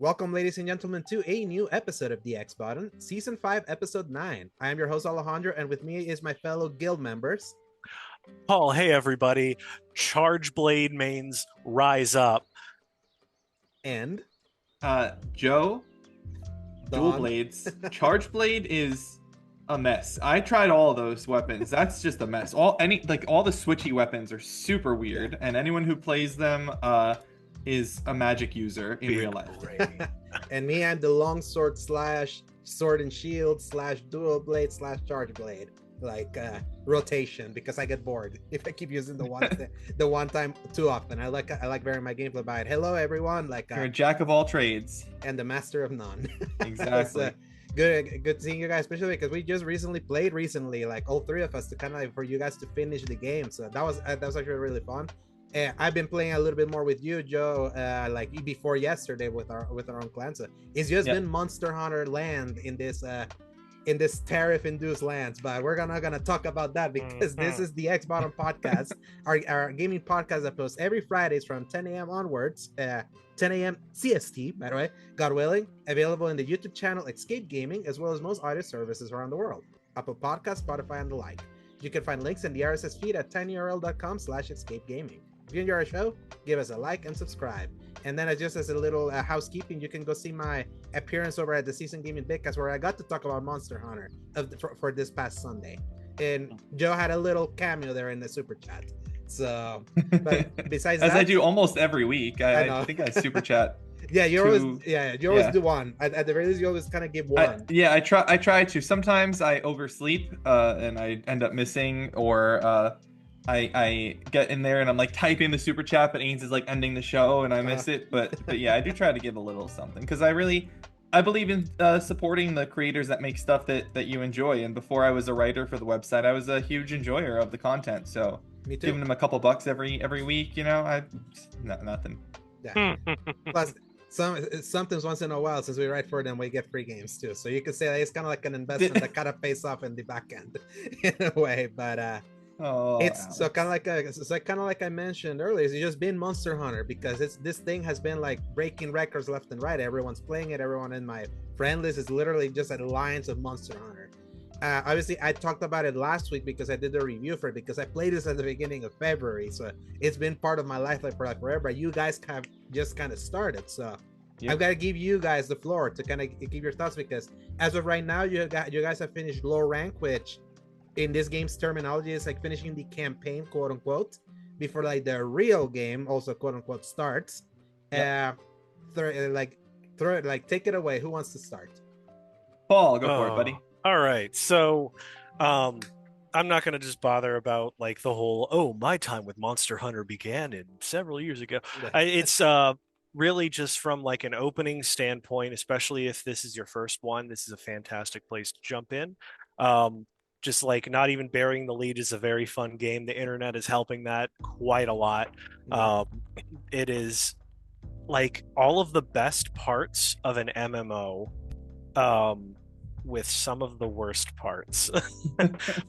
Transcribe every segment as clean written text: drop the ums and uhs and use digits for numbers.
Welcome, ladies and gentlemen, to a new episode of the X Button, Season 5, Episode 9. I am your host, Alejandro, and with me is my fellow guild members. Paul, hey everybody. Charge Blade mains rise up. And Joe, dual Dawn. blades. Charge blade is a mess. I tried all those weapons. That's just a mess. All the switchy weapons are super weird, and anyone who plays them is a magic user in real life. And me, I'm the longsword slash sword and shield slash dual blade slash charge blade. Like rotation, because I get bored if I keep using the one time too often. I like varying my gameplay by it. Hello everyone, You're a jack of all trades and the master of none. Exactly. Good seeing you guys, especially because we just played recently, like all three of us, to kind of for you guys to finish the game. So that was actually really fun. I've been playing a little bit more with you, Joe, like before yesterday with our own clan. So it's just been Monster Hunter land in this tariff-induced lands, but we're not gonna talk about that because this is the X Bottom podcast, our gaming podcast that posts every Fridays from 10 a.m. onwards, 10 a.m. CST, by the way, God willing, available in the YouTube channel Escape Gaming, as well as most audio services around the world, Apple Podcasts, Spotify, and the like. You can find links in the RSS feed at tinyurl.com/escapegaming. If you enjoy our show, give us a like and subscribe. And then just as a little housekeeping, you can go see my appearance over at the Season Gaming Bigcast, where I got to talk about Monster Hunter for this past Sunday. And Joe had a little cameo there in the super chat. So, but besides as that, I do almost every week, I think I super chat. Yeah, you always do one. At the very least, you always kind of give one. I try to. Sometimes I oversleep and I end up missing, or I get in there and I'm like typing the super chat, but Ains is like ending the show and I miss it. But yeah, I do try to give a little something because I believe in supporting the creators that make stuff that you enjoy. And before I was a writer for the website, I was a huge enjoyer of the content. So me too. Giving them a couple bucks every week, nothing. Yeah. Plus, sometimes once in a while, since we write for them, we get free games too. So you could say that it's kind of like an investment that kind of pays off in the back end in a way. But it's so kind of like I mentioned earlier, it's just been Monster Hunter because this thing has been like breaking records left and right. Everyone's playing it. Everyone in my friend list is literally just an alliance of Monster Hunter. Obviously, I talked about it last week because I did the review for it because I played this at the beginning of February, so it's been part of my life for like forever. You guys have just kind of started, so I've got to give you guys the floor to kind of give your thoughts because as of right now, you guys have finished low rank, which in this game's terminology is like finishing the campaign, quote unquote, before like the real game also quote unquote starts. Take it away. Who wants to start? Paul, go for it, buddy. All right, so I'm not gonna just bother about like the whole my time with Monster Hunter began in several years ago. It's really just from like an opening standpoint, especially if this is your first one. This is a fantastic place to jump in. Just like not even burying the lead is a very fun game. The internet is helping that quite a lot. It is like all of the best parts of an MMO with some of the worst parts.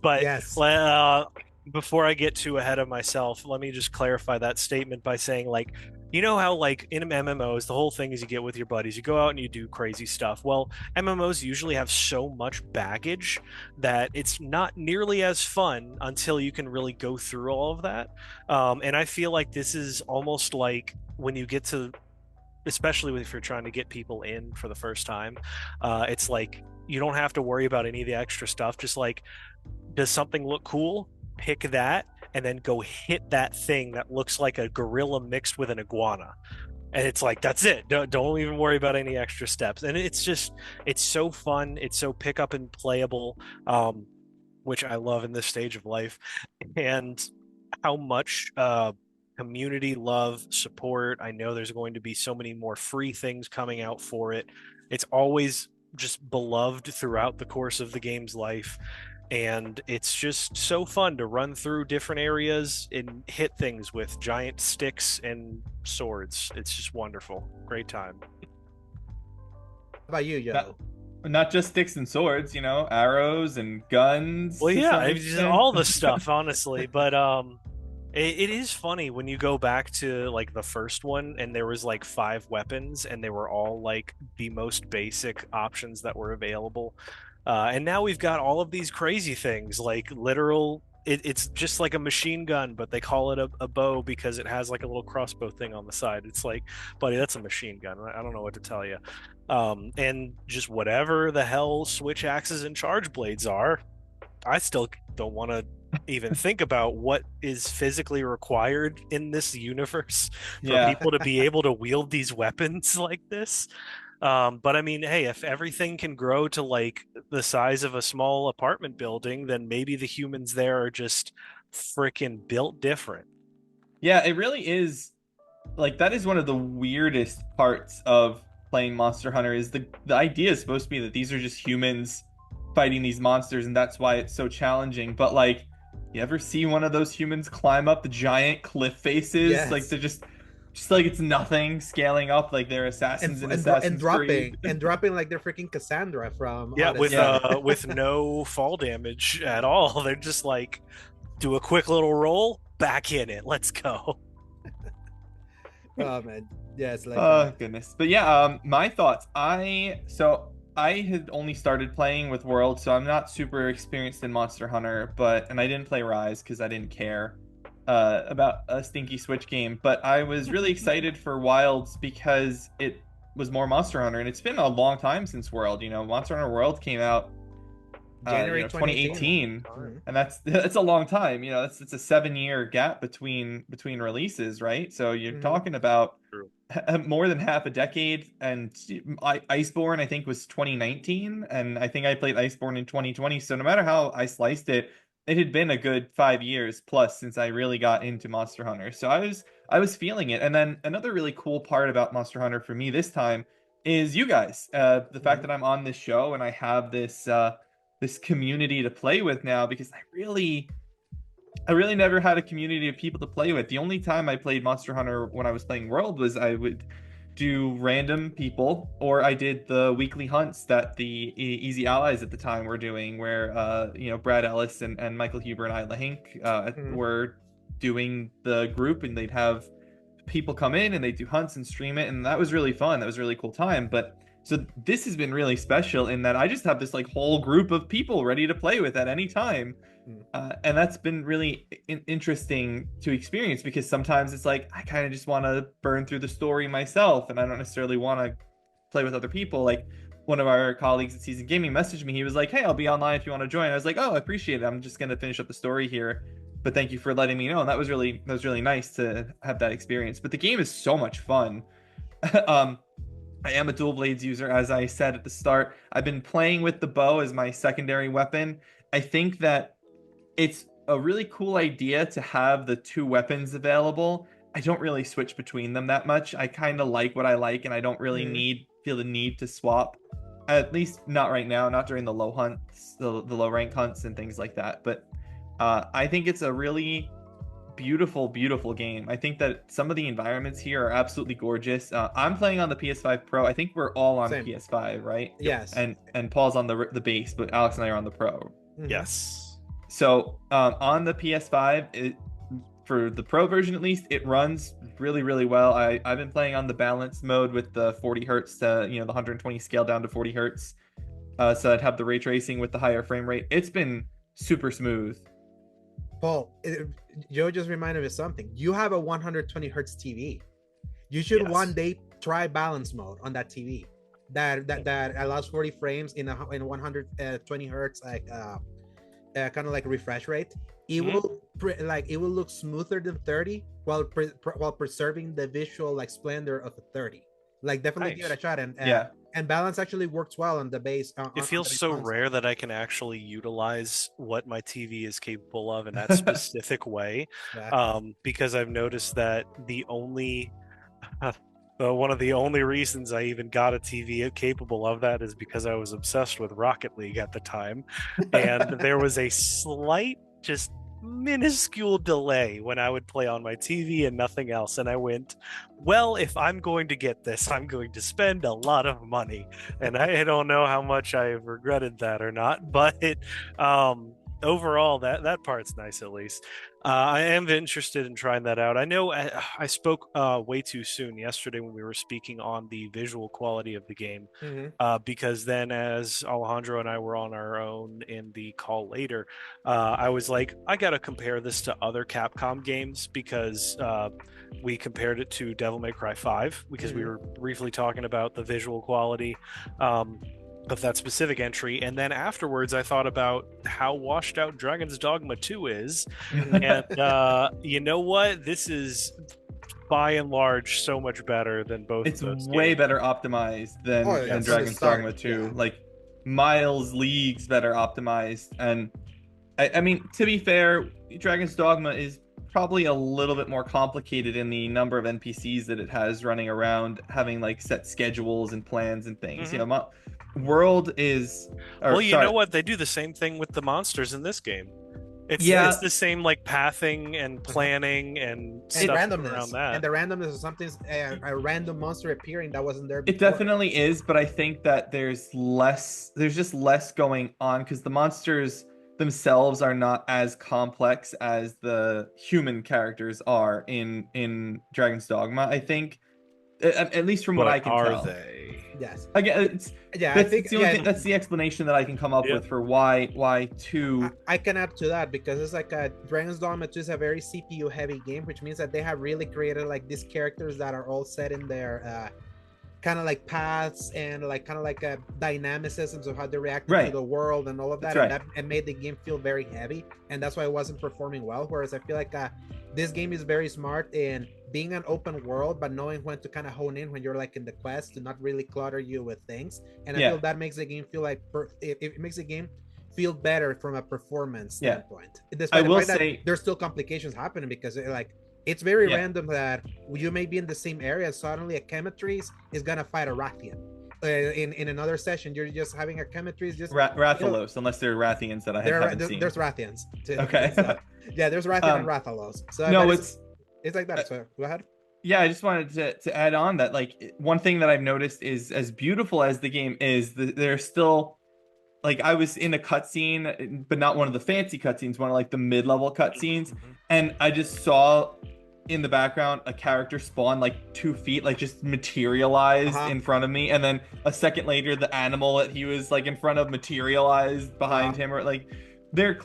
But yes. Before I get too ahead of myself, let me just clarify that statement by saying, like, you know how like in MMOs, the whole thing is you get with your buddies, you go out and you do crazy stuff. Well, MMOs usually have so much baggage that it's not nearly as fun until you can really go through all of that. And I feel like this is almost like when you get to, especially if you're trying to get people in for the first time, it's like you don't have to worry about any of the extra stuff. Just like, does something look cool? Pick that and then go hit that thing that looks like a gorilla mixed with an iguana. And it's like, that's it. Don't even worry about any extra steps. And it's so fun. It's so pick up and playable, which I love in this stage of life. And how much community love, support. I know there's going to be so many more free things coming out for it. It's always just beloved throughout the course of the game's life. And it's just so fun to run through different areas and hit things with giant sticks and swords. It's just wonderful. Great time. How about you, Joe? Not just sticks and swords, arrows and guns. Well, yeah, all the stuff, honestly. But It is funny when you go back to like the first one and there was like 5 weapons and they were all like the most basic options that were available. And now we've got all of these crazy things like literal. It's just like a machine gun, but they call it a bow because it has like a little crossbow thing on the side. It's like, buddy, that's a machine gun. I don't know what to tell you. And just whatever the hell switch axes and charge blades are, I still don't want to even think about what is physically required in this universe for Yeah. people to be able to wield these weapons like this. But I mean, hey, if everything can grow to like the size of a small apartment building, then maybe the humans there are just freaking built different. Yeah, it really is. Like, that is one of the weirdest parts of playing Monster Hunter is the idea is supposed to be that these are just humans fighting these monsters, and that's why it's so challenging. But like, you ever see one of those humans climb up the giant cliff faces? Yes. Like they're just like it's nothing scaling up like they're assassins in Assassin's Creed. and dropping like they're freaking Cassandra from Yeah, Odyssey. with no fall damage at all. They're just like do a quick little roll, back in it. Let's go. Oh man, yeah, it's like Oh goodness. But yeah, my thoughts. I had only started playing with World, so I'm not super experienced in Monster Hunter, and I didn't play Rise because I didn't care about a stinky Switch game. But I was really excited for Wilds because it was more Monster Hunter, and it's been a long time since World. You know, Monster Hunter World came out January 2018, Mhm. and that's a long time. You know, it's a 7-year gap between releases, right? So you're Mhm. talking about True. more than half a decade. And Iceborne, I think, was 2019, and I think I played Iceborne in 2020. So no matter how I sliced it, it had been a good 5 years plus since I really got into Monster Hunter. So I was feeling it. And then another really cool part about Monster Hunter for me this time is you guys. The fact that I'm on this show and I have this community to play with now, because I really never had a community of people to play with. The only time I played Monster Hunter when I was playing World was I would do random people, or I did the weekly hunts that the Easy Allies at the time were doing, where Brad Ellis and Michael Huber and Isla Hink were doing the group, and they'd have people come in and they'd do hunts and stream it, and that was really fun. That was a really cool time. But so this has been really special in that I just have this like whole group of people ready to play with at any time. And that's been really interesting to experience, because sometimes it's like I kind of just want to burn through the story myself and I don't necessarily want to play with other people. Like one of our colleagues at Season Gaming messaged me. He was like, "Hey, I'll be online if you want to join." I was like, "Oh, I appreciate it. I'm just going to finish up the story here, but thank you for letting me know." And that was really nice to have that experience. But the game is so much fun. I am a dual blades user, as I said at the start. I've been playing with the bow as my secondary weapon. I think that it's a really cool idea to have the 2 weapons available. I don't really switch between them that much. I kind of like what I like, and I don't really feel the need to swap. At least not right now, not during the low hunts, the low rank hunts and things like that. But I think it's a really beautiful game. I think that some of the environments here are absolutely gorgeous. I'm playing on the PS5 Pro. I think we're all on Same. PS5, right? Yes. And Paul's on the base, but Alex and I are on the Pro. Yes. So on the PS5, for the Pro version at least, it runs really well. I've been playing on the balanced mode with the 40 hertz to the 120 scale down to 40 hertz. So I'd have the ray tracing with the higher frame rate. It's been super smooth. Paul, Joe just reminded me of something. You have a 120 hertz TV. You should one day try balance mode on that TV. That allows 40 frames in 120 hertz, like kind of like refresh rate. It will look smoother than 30 while preserving the visual like splendor of a 30. Like definitely give it a shot. And balance actually works well on the base. It feels so rare that I can actually utilize what my TV is capable of in that specific way, because I've noticed that one of the only reasons I even got a TV capable of that is because I was obsessed with Rocket League at the time, and there was a slight, just minuscule delay when I would play on my TV and nothing else, and I went, well, if I'm going to get this, I'm going to spend a lot of money. And I don't know how much I've regretted that or not, but overall, that part's nice at least. I am interested in trying that out. I know I spoke way too soon yesterday when we were speaking on the visual quality of the game, Hmm. because then as Alejandro and I were on our own in the call later, I was like, I gotta compare this to other Capcom games because we compared it to Devil May Cry 5 because we were briefly talking about the visual quality. Of that specific entry, and then afterwards I thought about how washed out Dragon's Dogma 2 is, and you know what, this is by and large so much better than both It's of those way games. better optimized than Oh, than yeah, from the Dragon's start, Dogma 2. yeah. Like miles, leagues better optimized. And I mean, to be fair, Dragon's Dogma is probably a little bit more complicated in the number of NPCs that it has running around, having like set schedules and plans and things. You know, world is, or Well, you sorry, know what, they do the same thing with the monsters in this game. It's yeah, the same like pathing and planning and And stuff around randomness. that. And the randomness of something, a random monster appearing that wasn't there it before. definitely is, but I think that there's just less going on because the monsters themselves are not as complex as the human characters are in Dragon's Dogma. I think, at least from what I But can are tell. they? Yes. Again, it's Yeah, I think that's the only thing, that's the explanation that I can come up Yeah. with for why two. I can add to that because it's like Dragon's Dogma 2 is a very CPU heavy game, which means that they have really created like these characters that are all set in their kind of like paths and like kind of like a dynamicisms of how they react to the world and all of that. That's And that made the game feel very heavy, and that's why it wasn't performing well. Whereas I feel like this game is very smart in being an open world, but knowing when to kind of hone in when you're like in the quest to not really clutter you with things. And I feel that makes the game feel like it makes the game feel better from a performance standpoint. Despite I will the fact say that there's still complications happening because it's very Yeah. random that you may be in the same area and suddenly a Chemetries is gonna fight a Rathian. In another session, you're just having a Chemetries just Rathalos, unless they're Rathians that I haven't seen. there's Rathians. Okay. So, yeah, there's Rathian and Rathalos. So No, it's like that. So go ahead. Yeah, I just wanted to add on that, like, one thing that I've noticed is, as beautiful as the game is, there's still, like, I was in a cutscene, but not one of the fancy cutscenes, one of like the mid-level cutscenes, and I just saw in the background a character spawn like 2 feet, like just materialized in front of me, and then a second later the animal that he was like in front of materialized behind him, or like there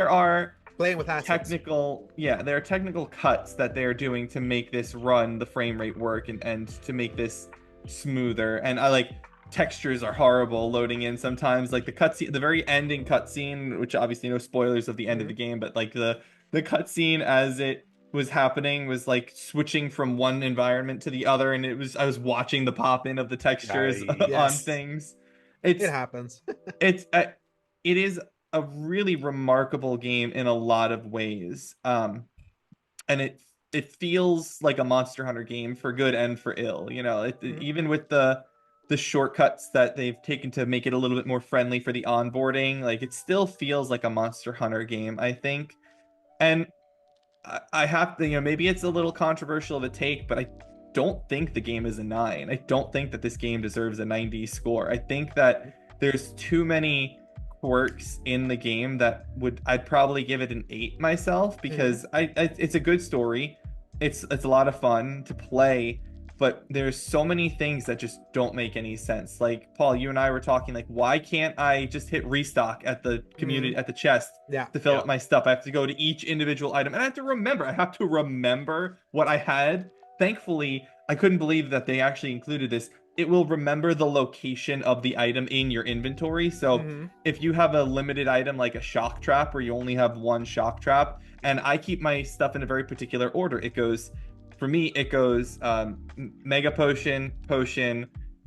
are playing with assets. there are technical cuts that they're doing to make this run the frame rate work and to make this smoother. And I like textures are horrible loading in sometimes, like the cutscene, the very ending cutscene, which obviously no spoilers of the end of the game, but like the cutscene as it was happening was like switching from one environment to the other, and I was watching the pop in of the textures on things. It happens. It is a really remarkable game in a lot of ways, and it feels like a Monster Hunter game for good and for ill. You know, even with the shortcuts that they've taken to make it a little bit more friendly for the onboarding, like it still feels like a Monster Hunter game, I think. And I have to, maybe it's a little controversial of a take, but I don't think the game is a 9. I don't think that this game deserves a 90 score. I think that there's too many quirks in the game that I'd probably give it an 8 myself, because it's a good story. It's a lot of fun to play, but there's so many things that just don't make any sense. Like, Paul, you and I were talking, like, why can't I just hit restock at the community at the chest to fill up my stuff? I have to go to each individual item, and I have to remember what I had. Thankfully, I couldn't believe that they actually included this. It will remember the location of the item in your inventory. So if you have a limited item like a shock trap, where you only have one shock trap, and I keep my stuff in a very particular order, for me, it goes Mega Potion,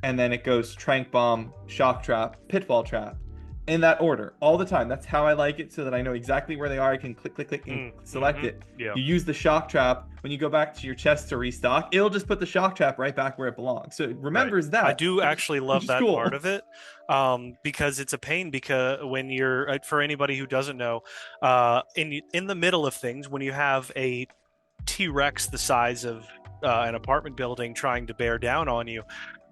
and then it goes Trank Bomb, Shock Trap, Pitfall Trap, in that order all the time. That's how I like it, so that I know exactly where they are. I can click, and select it. Yeah. You use the Shock Trap. When you go back to your chest to restock, it'll just put the Shock Trap right back where it belongs. So it remembers that. I do actually love that part of it, because it's a pain, because when you're, for anybody who doesn't know, in the middle of things, when you have a T-Rex the size of an apartment building trying to bear down on you,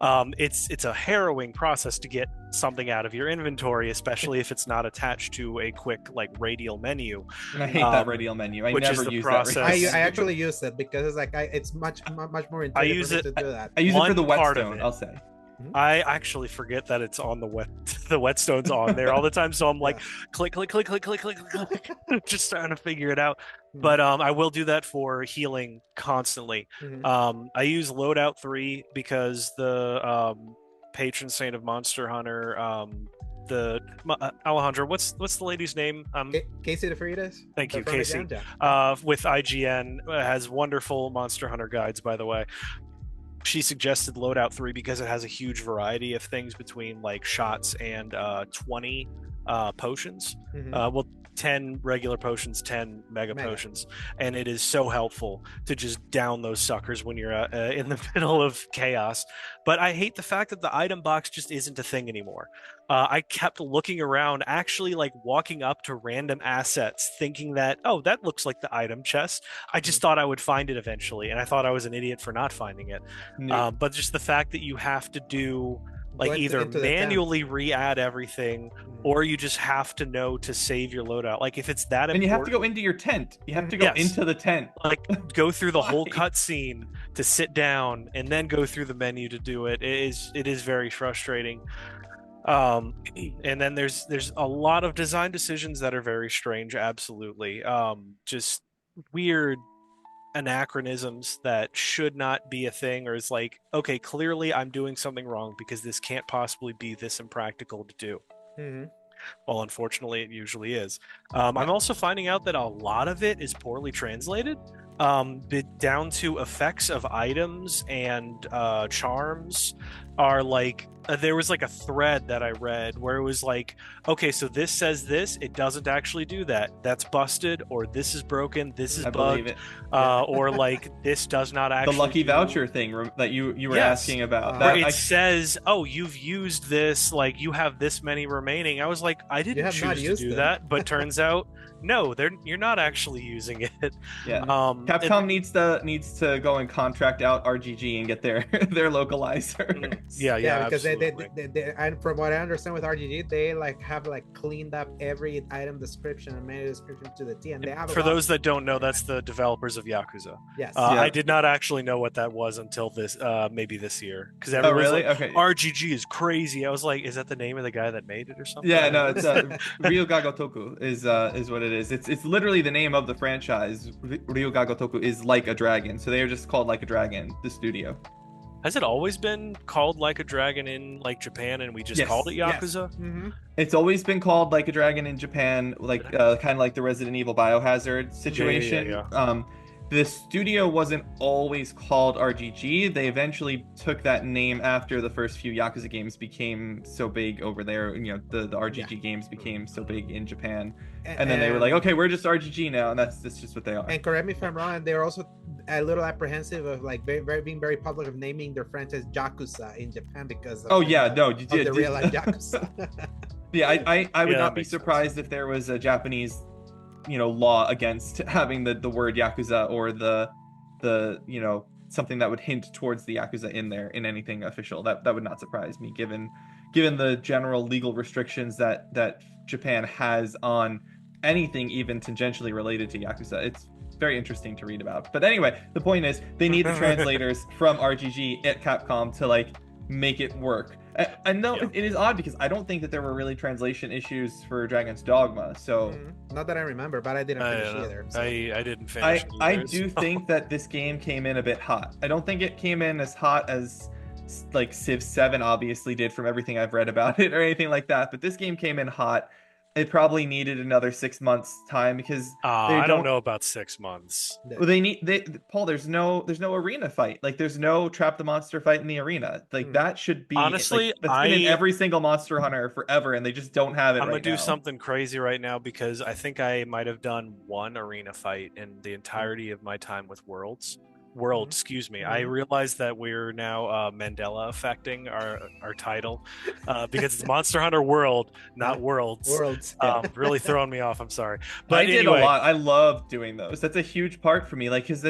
It's a harrowing process to get something out of your inventory, especially if it's not attached to a quick like radial menu. And I hate that radial menu. I which is never the use process. that. I Radial menu. actually use it because it's like it's much more intuitive use for me it- to do that. I use it for the One part of whetstone, it. I'll say. I actually forget that it's on the whetstone's on there all the time, so I'm like click, just trying to figure it out. But I will do that for healing constantly. I use loadout 3 because the patron saint of Monster Hunter, Alejandro, what's the lady's name? Casey DeFritas. Thank you, from Casey. Agenda. Yeah. With IGN, has wonderful Monster Hunter guides, by the way. She suggested loadout 3 because it has a huge variety of things between like shots and 20 potions. Well, 10 regular potions, 10 mega potions, and it is so helpful to just down those suckers when you're in the middle of chaos. But I hate the fact that the item box just isn't a thing anymore. I kept looking around, actually like walking up to random assets thinking that, oh, that looks like the item chest. I just thought I would find it eventually, and I thought I was an idiot for not finding it. But just the fact that you have to do like either manually re-add everything, or you just have to know to save your loadout. Like if it's that important, and you have to go into your tent. You have to go into the tent. Like go through the whole cutscene to sit down and then go through the menu to do it. It is very frustrating. And then there's a lot of design decisions that are very strange. Absolutely, just weird anachronisms that should not be a thing, or is like, okay, clearly I'm doing something wrong because this can't possibly be this impractical to do. Well, unfortunately, it usually is. I'm also finding out that a lot of it is poorly translated, down to effects of items and charms are like, there was like a thread that I read where it was like, okay, so this says this, it doesn't actually do that. That's busted, or this is broken, this is bugged, or like this does not actually. The lucky voucher thing that you were asking about. Where it says, oh, you've used this, like you have this many remaining. I was like, I didn't choose to do that, but turns out no, you're not actually using it. Yeah. Capcom needs to go and contract out RGG and get their localizer. Yeah, because they and from what I understand with RGG, they like have like cleaned up every item description and menu description to the T. And they have for those that don't know, that's the developers of Yakuza. Yes. I did not actually know what that was until this maybe this year, because everyone's like, okay. RGG is crazy. I was like, is that the name of the guy that made it or something? Yeah, no, it's Ryuga Gotoku is what it is. It's literally the name of the franchise. Ryuga Gotoku is like a dragon, so they are just called Like a Dragon, the studio. Has it always been called Like a Dragon in like Japan, and we just called it Yakuza? Yes. It's always been called Like a Dragon in Japan, like kind of like the Resident Evil Biohazard situation. The studio wasn't always called RGG. They eventually took that name after the first few Yakuza games became so big over there. You know, the RGG games became so big in Japan. And then they were like, okay, we're just RGG now, and that's just what they are. And correct me if I'm wrong, they're also a little apprehensive of like being very public of naming their franchise Yakuza in Japan because of the real life Yakuza. Yeah, I would not be surprised if there was a Japanese law against having the word Yakuza or the something that would hint towards the Yakuza in there in anything official. That would not surprise me given the general legal restrictions that Japan has on anything even tangentially related to Yakuza. It's very interesting to read about. But anyway, the point is they need the translators from RGG at Capcom to like make it work. I know it is odd because I don't think that there were really translation issues for Dragon's Dogma. So not that I remember, but I didn't finish either. So. I didn't finish. I do think that this game came in a bit hot. I don't think it came in as hot as like Civ 7 obviously did from everything I've read about it or anything like that. But this game came in hot. It probably needed another 6 months time because I don't know about 6 months. Well, Paul. There's no arena fight. Like there's no trap the monster fight in the arena. Like that should be honestly. Like, that's been in every single Monster Hunter forever, and they just don't have it. I'm gonna do something crazy right now because I think I might have done one arena fight in the entirety of my time with World, excuse me. I realize that we're now Mandela affecting our title because it's Monster Hunter World, not Worlds. Really throwing me off. I'm sorry, but I did a lot. I love doing those. That's a huge part for me. Like, because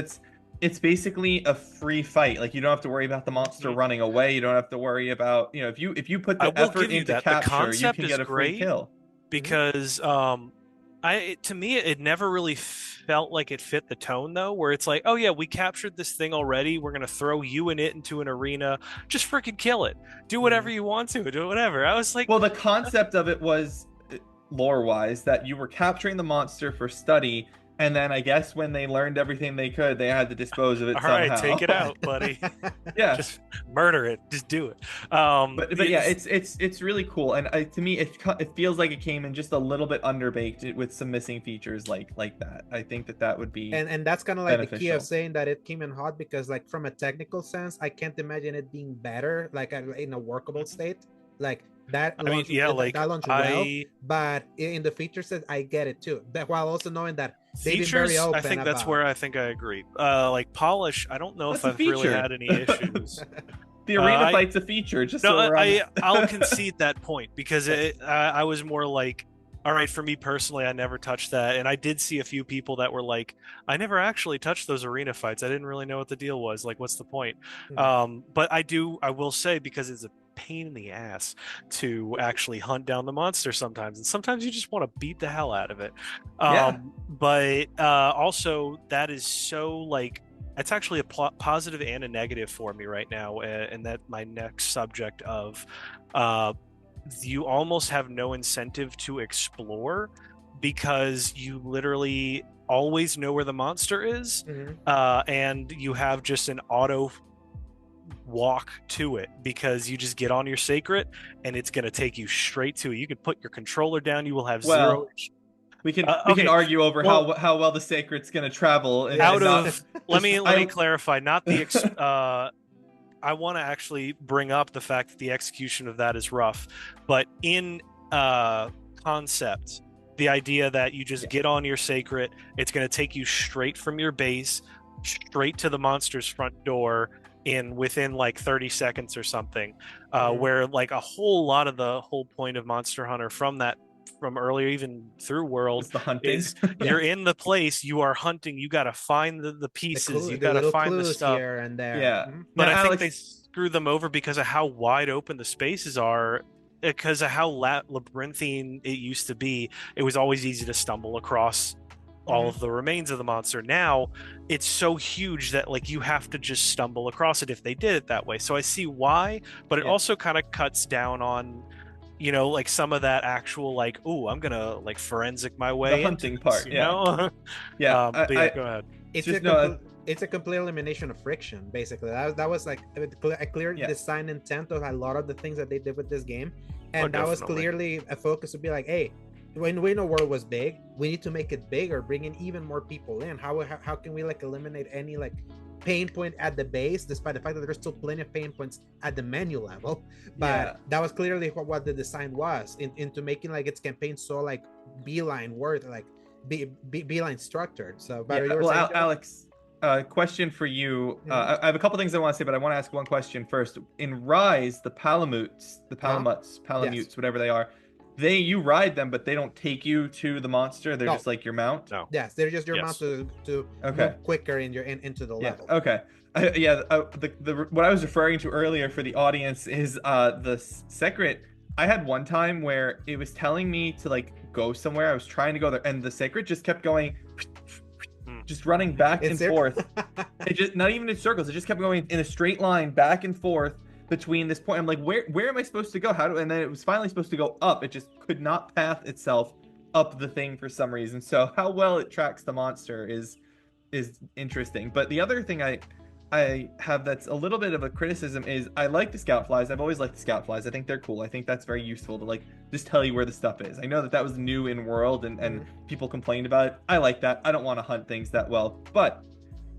it's basically a free fight. Like, you don't have to worry about the monster running away. You don't have to worry about, if you put I the will effort give you into that. The capture, you concept can is get a free great kill. because to me it never really felt like it fit the tone though, where it's like, oh yeah, we captured this thing already, we're gonna throw you and it into an arena, just freaking kill it, do whatever you want to, do whatever. I was like, Well, the concept of it was, lore-wise, that you were capturing the monster for study, and then I guess when they learned everything they could, they had to dispose of it all somehow. right, take it out, buddy. Yeah. Just murder it, just do it. But yeah, it's really cool, and to me it feels like it came in just a little bit underbaked with some missing features like that. I think that would be and that's kind of like beneficial. the key of saying that it came in hot, because like from a technical sense, I can't imagine it being better, like in a workable state. Like that launched, that launched well, but in the feature set, I get it too. That while also knowing that they've been very open. I think that's where I think I agree. Like polish, I don't know if I've really had any issues. The arena fight's a feature. Just no, so I'll concede that point, because I was more like, all right, for me personally, I never touched that, and I did see a few people that were like, I never actually touched those arena fights. I didn't really know what the deal was. Like, what's the point? But I will say, because it's a pain in the ass to actually hunt down the monster sometimes, and sometimes you just want to beat the hell out of it. But also that is so like, it's actually a positive and a negative for me right now, and that my next subject of you almost have no incentive to explore, because you literally always know where the monster is, and you have just an auto walk to it, because you just get on your sacred and it's going to take you straight to it. You can put your controller down, you will have zero. We can argue over how well the sacred's going to travel. Let me clarify. Not the I want to actually bring up the fact that the execution of that is rough, but in concept, the idea that you just get on your sacred, it's going to take you straight from your base straight to the monster's front door within like 30 seconds or something, where like a whole lot of the whole point of Monster Hunter from earlier, even through World, is you're in the place, you are hunting, you got to find the pieces, you got to find the stuff here and there. But now, I think they screw them over because of how wide open the spaces are, because of how labyrinthine it used to be. It was always easy to stumble across all of the remains of the monster. Now it's so huge that like you have to just stumble across it if they did it that way. So I see why, but it also kind of cuts down on, like some of that actual like, oh, I'm gonna like forensic my way the hunting part, you know? Go ahead. It's a complete elimination of friction, basically. That was like a clear design intent of a lot of the things that they did with this game, and that was clearly a focus to be like, hey, when we know World was big, we need to make it bigger, bring in even more people in. How can we like eliminate any like pain point at the base, despite the fact that there's still plenty of pain points at the menu level? But that was clearly what the design was into making like its campaign so like beeline word, like beeline structured. So Alex, question for you. I have a couple things I want to say, but I want to ask one question first. In Rise, the Palamutes, whatever they are, you ride them, but they don't take you to the monster. They're just like your mount. No. Yes, they're just your mount to move quicker into the level. Okay. What I was referring to earlier for the audience is the secret. I had one time where it was telling me to like go somewhere. I was trying to go there, and the secret just kept going, just running back and forth. It just not even in circles. It just kept going in a straight line back and forth between this point. I'm like, where am I supposed to go? And then it was finally supposed to go up. It just could not path itself up the thing for some reason. So how well it tracks the monster is interesting. But the other thing I have that's a little bit of a criticism is I like the scout flies. I've always liked the scout flies. I think they're cool. I think that's very useful to like just tell you where the stuff is. I know that was new in World and people complained about it. I like that. I don't want to hunt things that well. But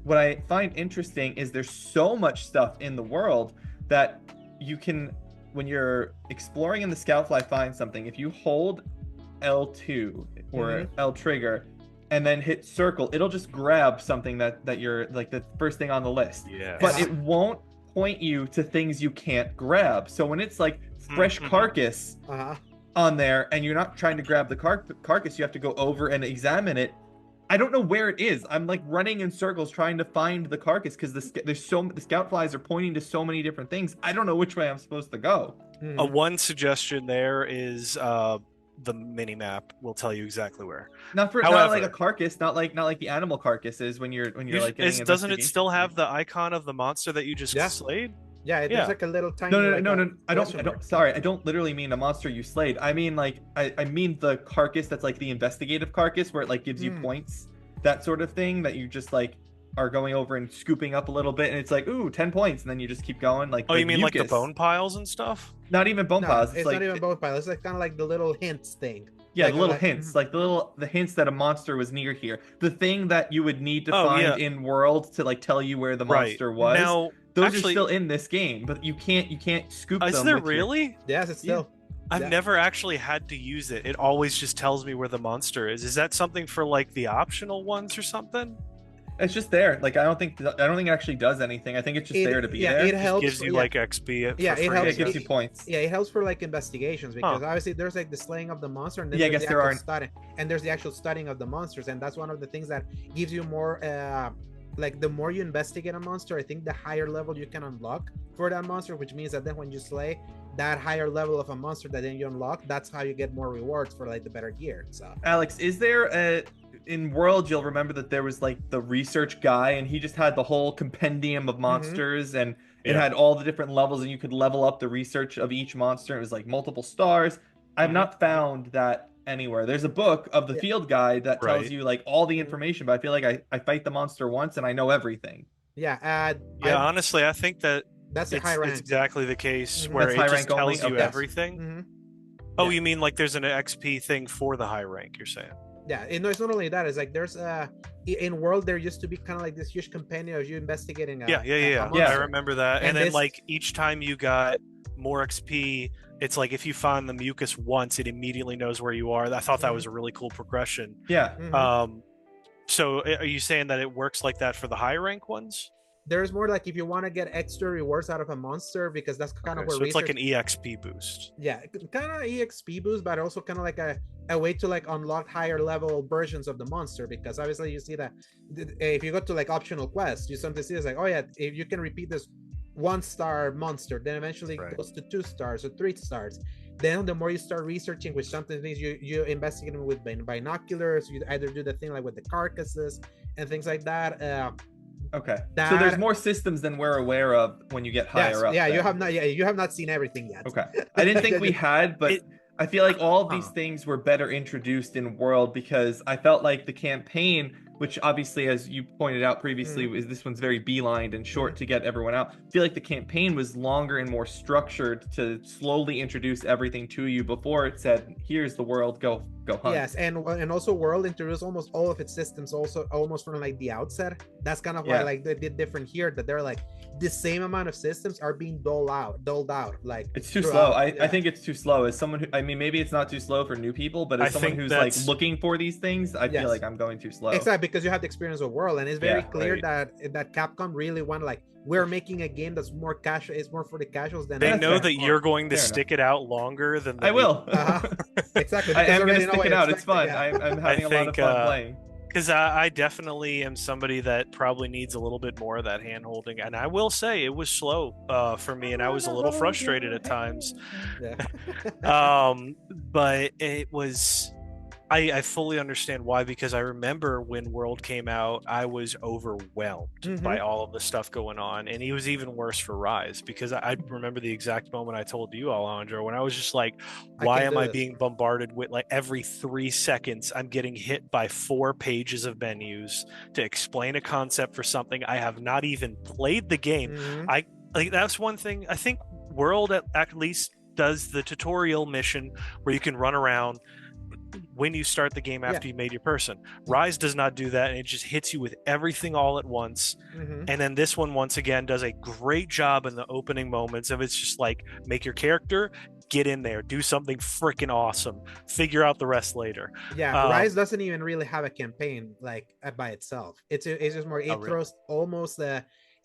what I find interesting is there's so much stuff in the world that you can, when you're exploring in the scout fly, find something. If you hold L2 or L trigger and then hit circle, it'll just grab something that you're like the first thing on the list. But it won't point you to things you can't grab. So when it's like fresh carcass on there and you're not trying to grab the carcass, you have to go over and examine it. I don't know where it is. I'm like running in circles trying to find the carcass because the scout flies are pointing to so many different things. I don't know which way I'm supposed to go. A one suggestion there is the mini map will tell you exactly where. Not like a carcass, not like the animal carcasses when you're like getting doesn't it still have things. the icon of the monster that you just slayed? Yeah, there's like a little tiny. No. I don't. Sorry, I don't literally mean a monster you slayed. I mean like I mean the carcass that's like the investigative carcass where it like gives you points, that sort of thing that you just like are going over and scooping up a little bit, and it's like, ooh, 10 points, and then you just keep going. Like, oh, you mean like the bone piles and stuff? Not even bone piles. It's like, not even bone piles. It's like kind of like the little hints thing. Yeah, like the little hints, like the hints that a monster was near here. The thing that you would need to find in world to like tell you where the monster was. Now, those are still in this game, but you can't scoop them. Is there really? Yes, it's still. I've never actually had to use it. It always just tells me where the monster is. Is that something for like the optional ones or something? It's just there. Like I don't think it actually does anything. I think it's just there to be there. It helps. It gives you like XP. Yeah, it helps. It gives you points. Yeah, it helps for like investigations because obviously there's like the slaying of the monster, and then I guess there are. And there's the actual studying of the monsters, and that's one of the things that gives you more. Like the more you investigate a monster, I think the higher level you can unlock for that monster, which means that then when you slay that higher level of a monster that then you unlock, that's how you get more rewards for like the better gear. So Alex, is there in World, you'll remember that there was like the research guy, and he just had the whole compendium of monsters, and it had all the different levels, and you could level up the research of each monster. It was like multiple stars. I've not found that anywhere. There's a book of the field guide that tells you like all the information, but I feel like I fight the monster once and I know everything. Honestly, I think that's high rank. It's exactly the case where it just tells you everything. Oh, you mean like there's an XP thing for the high rank, you're saying? Yeah, it's not only that. It's like there's in World there used to be kind of like this huge compendium of you investigating. I remember that. And then like each time you got more XP, it's like if you find the mucus once, it immediately knows where you are. I thought that was a really cool progression. Yeah. So are you saying that it works like that for the high rank ones? There's more like if you want to get extra rewards out of a monster, because that's kind of where so it's like an EXP boost. Yeah, kind of EXP boost, but also kind of like a way to like unlock higher level versions of the monster, because obviously you see that if you go to like optional quests, you sometimes see it's like, oh yeah, if you can repeat this 1-star monster, then eventually it goes to 2 stars or 3 stars. Then the more you start researching, which sometimes means you investigate with binoculars, you either do the thing like with the carcasses and things like that. Okay. So there's more systems than we're aware of when you get higher up. Yeah, then. You have not seen everything yet. Okay. I didn't think we had, but I feel like all of these things were better introduced in World, because I felt like the campaign, which obviously, as you pointed out previously, is this one's very beelined and short to get everyone out. I feel like the campaign was longer and more structured to slowly introduce everything to you before it said, here's the world, go hunt. Yes, and also World introduced almost all of its systems also almost from like the outset. That's kind of why like they did different here, that they're like the same amount of systems are being doled out. Like it's too slow. I think it's too slow. As someone who, I mean, maybe it's not too slow for new people, but as someone who's like looking for these things, I feel like I'm going too slow. Exactly, because you have the experience of World, and it's very clear that Capcom really want like, we're making a game that's more casual. It's more for the casuals than they know that you're going to stick it out longer than I will. Exactly. I am going to stick it out. It's fun. I'm having a lot of fun playing. Because I definitely am somebody that probably needs a little bit more of that hand holding, and I will say it was slow for me, and I was a little frustrated at times. But it was. I fully understand why, because I remember when World came out, I was overwhelmed by all of the stuff going on, and it was even worse for Rise, because I remember the exact moment I told you, Alejandro, when I was just like, why am I being bombarded with like every 3 seconds I'm getting hit by 4 pages of menus to explain a concept for something I have not even played the game. I like that's one thing I think World at least does the tutorial mission where you can run around when you start the game after you made your person. Rise does not do that, and it just hits you with everything all at once. And then this one once again does a great job in the opening moments of it's just like, make your character, get in there, do something freaking awesome, figure out the rest later. Rise doesn't even really have a campaign like by itself. It's just more throws almost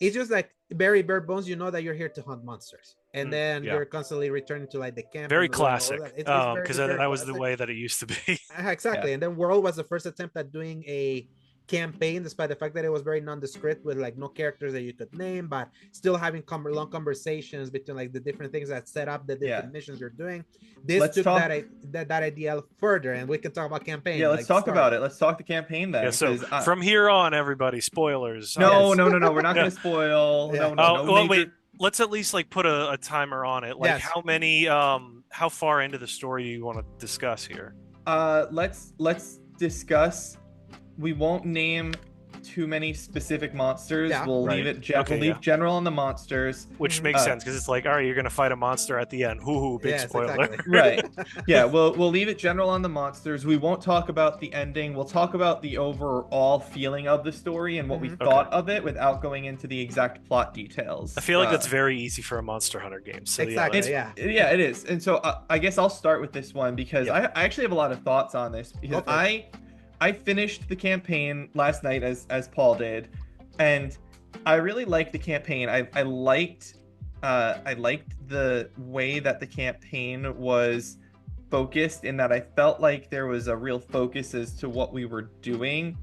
it's just like very bare bones. You know that you're here to hunt monsters, and then you're constantly returning to like the camp. Very classic, because that was the way that it used to be. Exactly. And then World was the first attempt at doing a campaign, despite the fact that it was very nondescript with like no characters that you could name, but still having long conversations between like the different things that set up the different missions you're doing. This Let's took talk... that idea further, and we can talk about campaign. Yeah, let's like talk story. about it. Let's talk the campaign then. Yeah, so from here on, everybody, spoilers. No, we're not going to spoil. Yeah. No major... wait. Let's at least like put a timer on it. Like how many, how far into the story do you want to discuss here? Let's discuss. We won't name too many specific monsters. We'll leave it general on the monsters, which makes sense because it's like, all right, you're gonna fight a monster at the end. Big spoiler. Exactly. Right. Yeah, we'll leave it general on the monsters. We won't talk about the ending. We'll talk about the overall feeling of the story and what we thought of it without going into the exact plot details. I feel like that's very easy for a Monster Hunter game. So exactly. Yeah, it is. And so I guess I'll start with this one because I actually have a lot of thoughts on this because I finished the campaign last night as Paul did, and I really liked the campaign. I liked the way that the campaign was focused, in that I felt like there was a real focus as to what we were doing.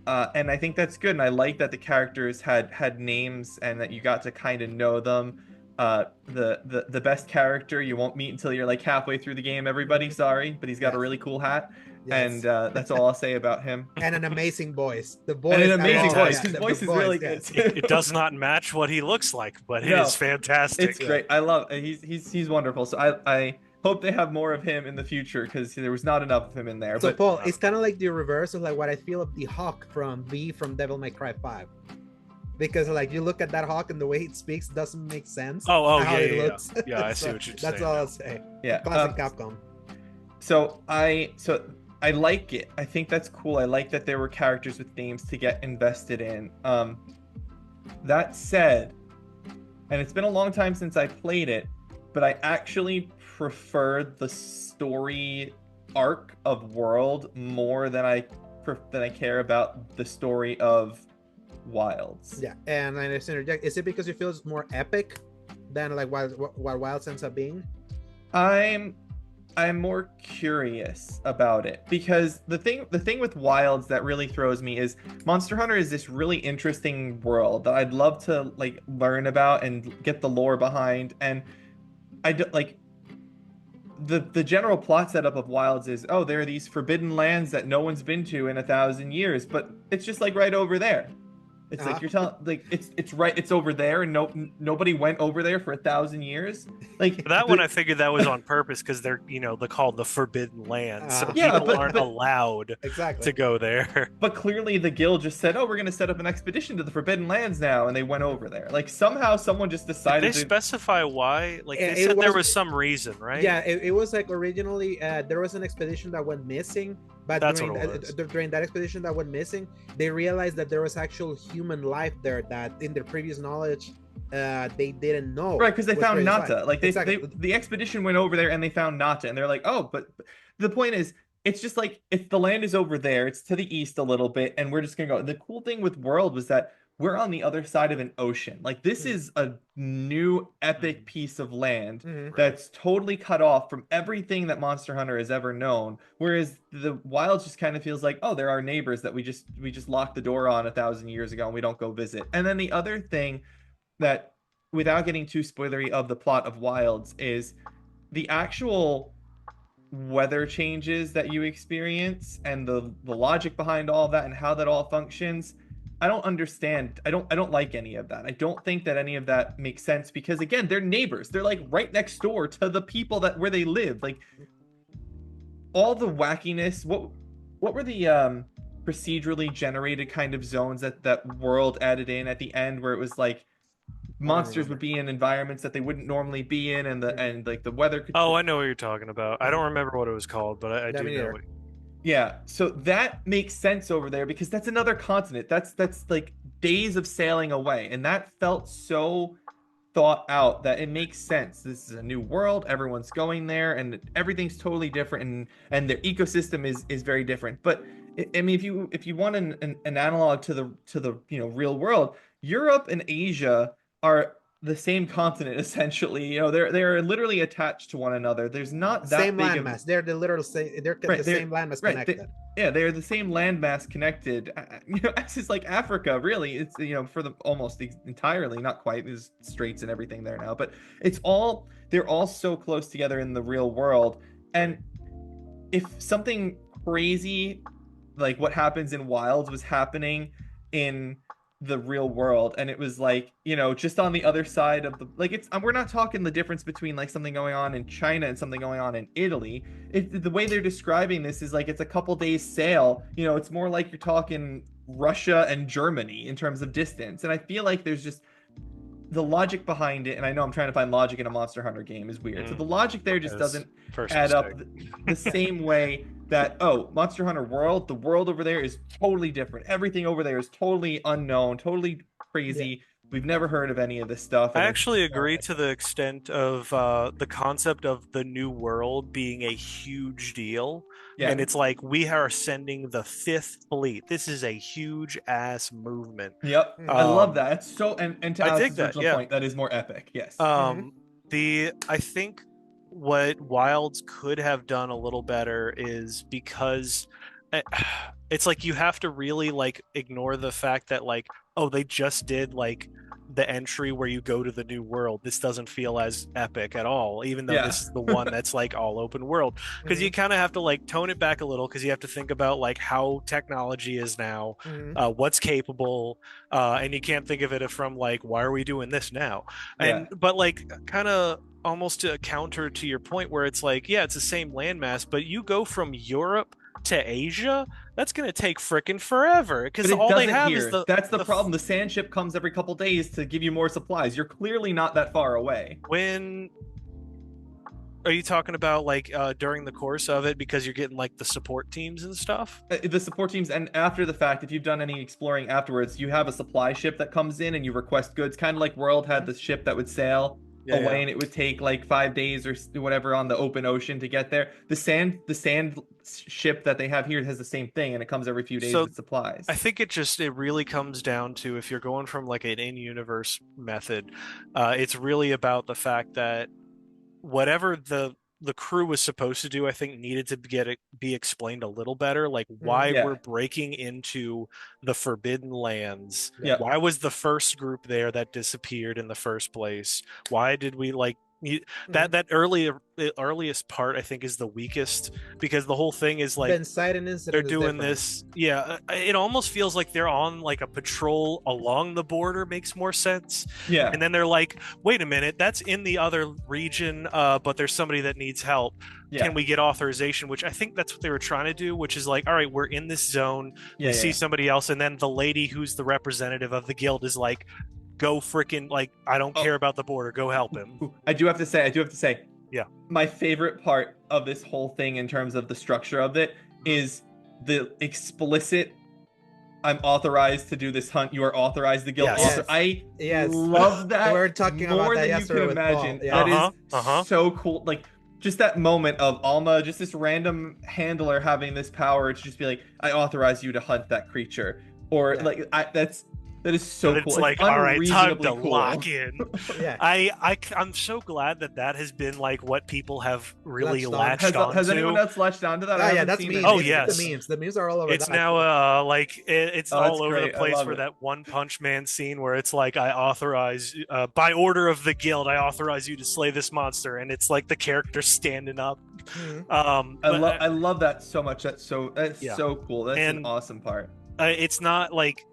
And I think that's good. And I like that the characters had names and that you got to kind of know them. The best character you won't meet until you're like halfway through the game, everybody. Sorry, but he's got a really cool hat. Yes. And that's all I'll say about him. And an amazing voice. The voice. And an amazing voice. His voice is really good. It does not match what he looks like, but it is fantastic. It's great. I love it. He's wonderful. So I hope they have more of him in the future because there was not enough of him in there. So Paul, it's kind of like the reverse of like what I feel of the Hawk from Devil May Cry 5. Because like you look at that Hawk and the way it speaks doesn't make sense. How it yeah. looks. Yeah, I see what you're saying. That's all I'll say. Yeah. Classic Capcom. So I like it. I think that's cool. I like that there were characters with names to get invested in. That said, and it's been a long time since I played it, but I actually preferred the story arc of World more than I care about the story of Wilds. Yeah, and I just interject. Is it because it feels more epic than like what Wilds ends up being? I'm more curious about it because the thing with Wilds that really throws me is Monster Hunter is this really interesting world that I'd love to like learn about and get the lore behind, and I do, like the general plot setup of Wilds is, oh, there are these forbidden lands that no one's been to in 1,000 years, but it's just like right over there. It's like you're telling, like it's over there, and nobody went over there for 1,000 years. Like that one, I figured that was on purpose because they're called the Forbidden Land, so people aren't allowed to go there. But clearly, the guild just said, "Oh, we're going to set up an expedition to the Forbidden Lands now," and they went over there. Like somehow, someone just decided. Did they specify why? Like they said, there was some reason, right? Yeah, it was like originally there was an expedition that went missing. But during that expedition that went missing, they realized that there was actual human life there that in their previous knowledge they didn't know. Right, because they found Nata. Like the expedition went over there and they found Nata, and they're like, oh, but the point is, it's just like if the land is over there, it's to the east a little bit, and we're just gonna go. The cool thing with World was that we're on the other side of an ocean. Like this is a new epic piece of land that's totally cut off from everything that Monster Hunter has ever known. Whereas the Wilds just kind of feels like, oh, they're our neighbors that we just locked the door on 1,000 years ago and we don't go visit. And then the other thing that, without getting too spoilery of the plot of Wilds, is the actual weather changes that you experience and the logic behind all of that and how that all functions. I don't understand. I don't like any of that. I don't think that any of that makes sense because, again, they're neighbors. They're like right next door to the people where they live. Like all the wackiness. What were the procedurally generated kind of zones that World added in at the end, where it was like monsters would be in environments that they wouldn't normally be in, and like the weather could... Oh, I know what you're talking about. I don't remember what it was called, but I do know what... Yeah, so that makes sense over there because that's another continent. That's like days of sailing away, and that felt so thought out that it makes sense. This is a new world, everyone's going there, and everything's totally different, and their ecosystem is very different. But I mean, if you want an analog to the real world, Europe and Asia are the same continent essentially. You know, they're literally attached to one another. There's not that Same big of landmass. They're the literal same. They're right. the same landmass Right. connected. Yeah, they're the same landmass connected. You know, it's just like Africa, really. It's, you know, for the almost entirely, not quite. There's straits and everything there now, but they're all so close together in the real world. And if something crazy like what happens in Wilds was happening in the real world, and it was like, you know, just on the other side of the, like, it's, we're not talking the difference between like something going on in China and something going on in Italy. The way they're describing this is like it's a couple days sail. You know, it's more like you're talking Russia and Germany in terms of distance. And I feel like there's just the logic behind it, and I know I'm trying to find logic in a Monster Hunter game is weird. So the logic there just doesn't add up the same way that, oh, Monster Hunter World, the world over there is totally different. Everything over there is totally unknown, totally crazy. Yeah. We've never heard of any of this stuff. I actually agree to the extent of the concept of the new world being a huge deal. Yeah. And it's like, we are sending the 5th fleet. This is a huge ass movement. Yep. I love that. It's so, and to Alex's original point, that is more epic. Yes. I think what Wilds could have done a little better is, because it's like you have to really like ignore the fact that like, oh, they just did like the entry where you go to the new world. This doesn't feel as epic at all, even though this is the one that's like all open world, because you kind of have to like tone it back a little, because you have to think about like how technology is now, what's capable, and you can't think of it from like, why are we doing this now? And but like kind of almost a counter to your point where it's like, yeah, it's the same landmass, but you go from Europe to Asia, that's going to take frickin' forever, because all they have is that's the problem. The sand ship comes every couple days to give you more supplies. You're clearly not that far away. When are you talking about, like during the course of it, because you're getting like the support teams and stuff? The support teams, and after the fact, if you've done any exploring afterwards, you have a supply ship that comes in and you request goods, kind of like World had the ship that would sail away, and it would take like 5 days or whatever on the open ocean to get there. The sand ship that they have here has the same thing, and it comes every few days with supplies. I think it really comes down to, if you're going from like an in-universe method, it's really about the fact that whatever the crew was supposed to do, I think needed to be explained a little better, like why we're breaking into the Forbidden Lands. Why was the first group there that disappeared in the first place? Why did we like that earliest part, I think, is the weakest, because the whole thing is like they're doing this. It almost feels like they're on like a patrol along the border, makes more sense. And then they're like, wait a minute, that's in the other region, but there's somebody that needs help. Can we get authorization? Which I think that's what they were trying to do, which is like, all right, we're in this zone, we see somebody else, and then the lady who's the representative of the guild is like, go freaking, like, I don't care about the border, go help him. I do have to say, my favorite part of this whole thing in terms of the structure of it is the explicit, I'm authorized to do this hunt, you are authorized, the guild I love that. We're talking more about that than you can imagine. That is so cool. Like, just that moment of Alma, just this random handler having this power to just be like, I authorize you to hunt that creature, or like, that is so cool. It's like, all right, time to lock in. I'm so glad that has been like what people have really latched on. Has anyone else latched onto that? That's memes. Oh yes, the memes are all over. It's now it's all over the place for that One Punch Man scene where it's like, I authorize, by order of the guild, I authorize you to slay this monster, and it's like the character standing up. I love that so much. That's so cool. That's an awesome part. It's not like,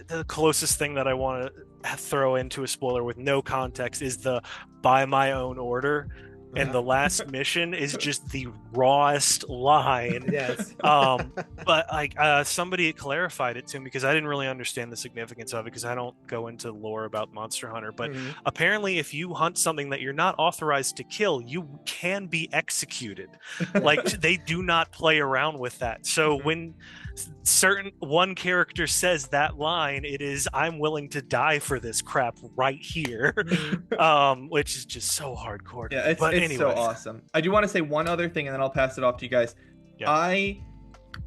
the closest thing that I want to throw into a spoiler with no context is the by my own order, and the last mission is just the rawest line. But like somebody clarified it to me, because I didn't really understand the significance of it, because I don't go into lore about Monster Hunter, but apparently if you hunt something that you're not authorized to kill, you can be executed. Like, they do not play around with that. So when one character says that line, it is, I'm willing to die for this crap right here. Which is just so hardcore. It's so awesome. I do want to say one other thing, and then I'll pass it off to you guys. I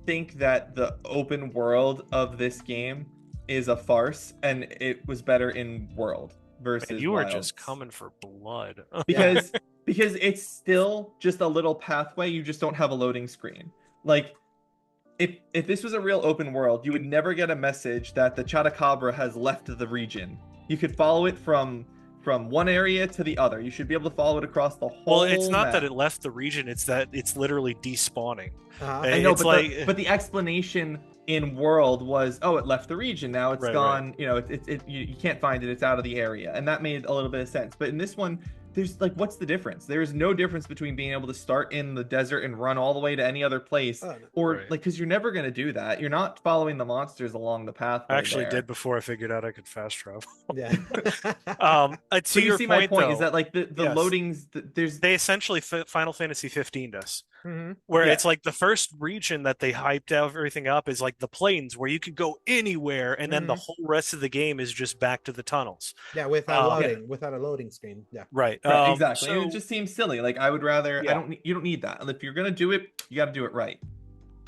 think that the open world of this game is a farce, and it was better in World. versus Man, you are wilds. just coming for blood. because it's still just a little pathway. You just don't have a loading screen. Like if this was a real open world, you would never get a message that the Chotacabra has left the region. You could follow it from one area to the other. You should be able to follow it across the whole Well, it's not map. that it left the region, it's that it's literally despawning. I know, It's but the explanation in world was, oh, it left the region. Now it's Right, gone. right. You know, you can't find it. It's out of the area, and that made a little bit of sense. But in this one, there's like, what's the difference? There is no difference between being able to start in the desert and run all the way to any other place, or Right. like, because you're never going to do that. You're not following the monsters along the pathway. I actually there. did before I figured out I could fast travel. Yeah. To But you your see, point, my point though, is that like the yes. loadings, there's they essentially Final Fantasy 15 does. Mm-hmm. Where Yeah. it's like the first region that they hyped everything up is like the plains where you can go anywhere, and then the whole rest of the game is just back to the tunnels. Yeah, without a loading screen. Yeah. Right. exactly. So, It just seems silly. Like I would rather. Yeah. You don't need that. If you're gonna do it, you got to do it right.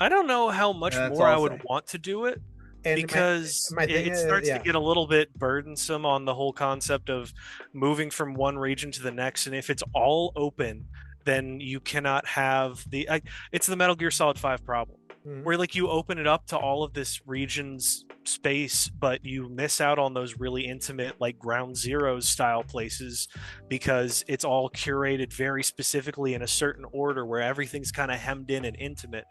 I don't know how much That's more all I I'll would say. want to do it. And Because my thing it is, starts yeah. to get a little bit burdensome on the whole concept of moving from one region to the next, and if it's all open, then you cannot have it's the Metal Gear Solid 5 problem, where like you open it up to all of this region's space, but you miss out on those really intimate like Ground Zeroes style places because it's all curated very specifically in a certain order where everything's kind of hemmed in and intimate.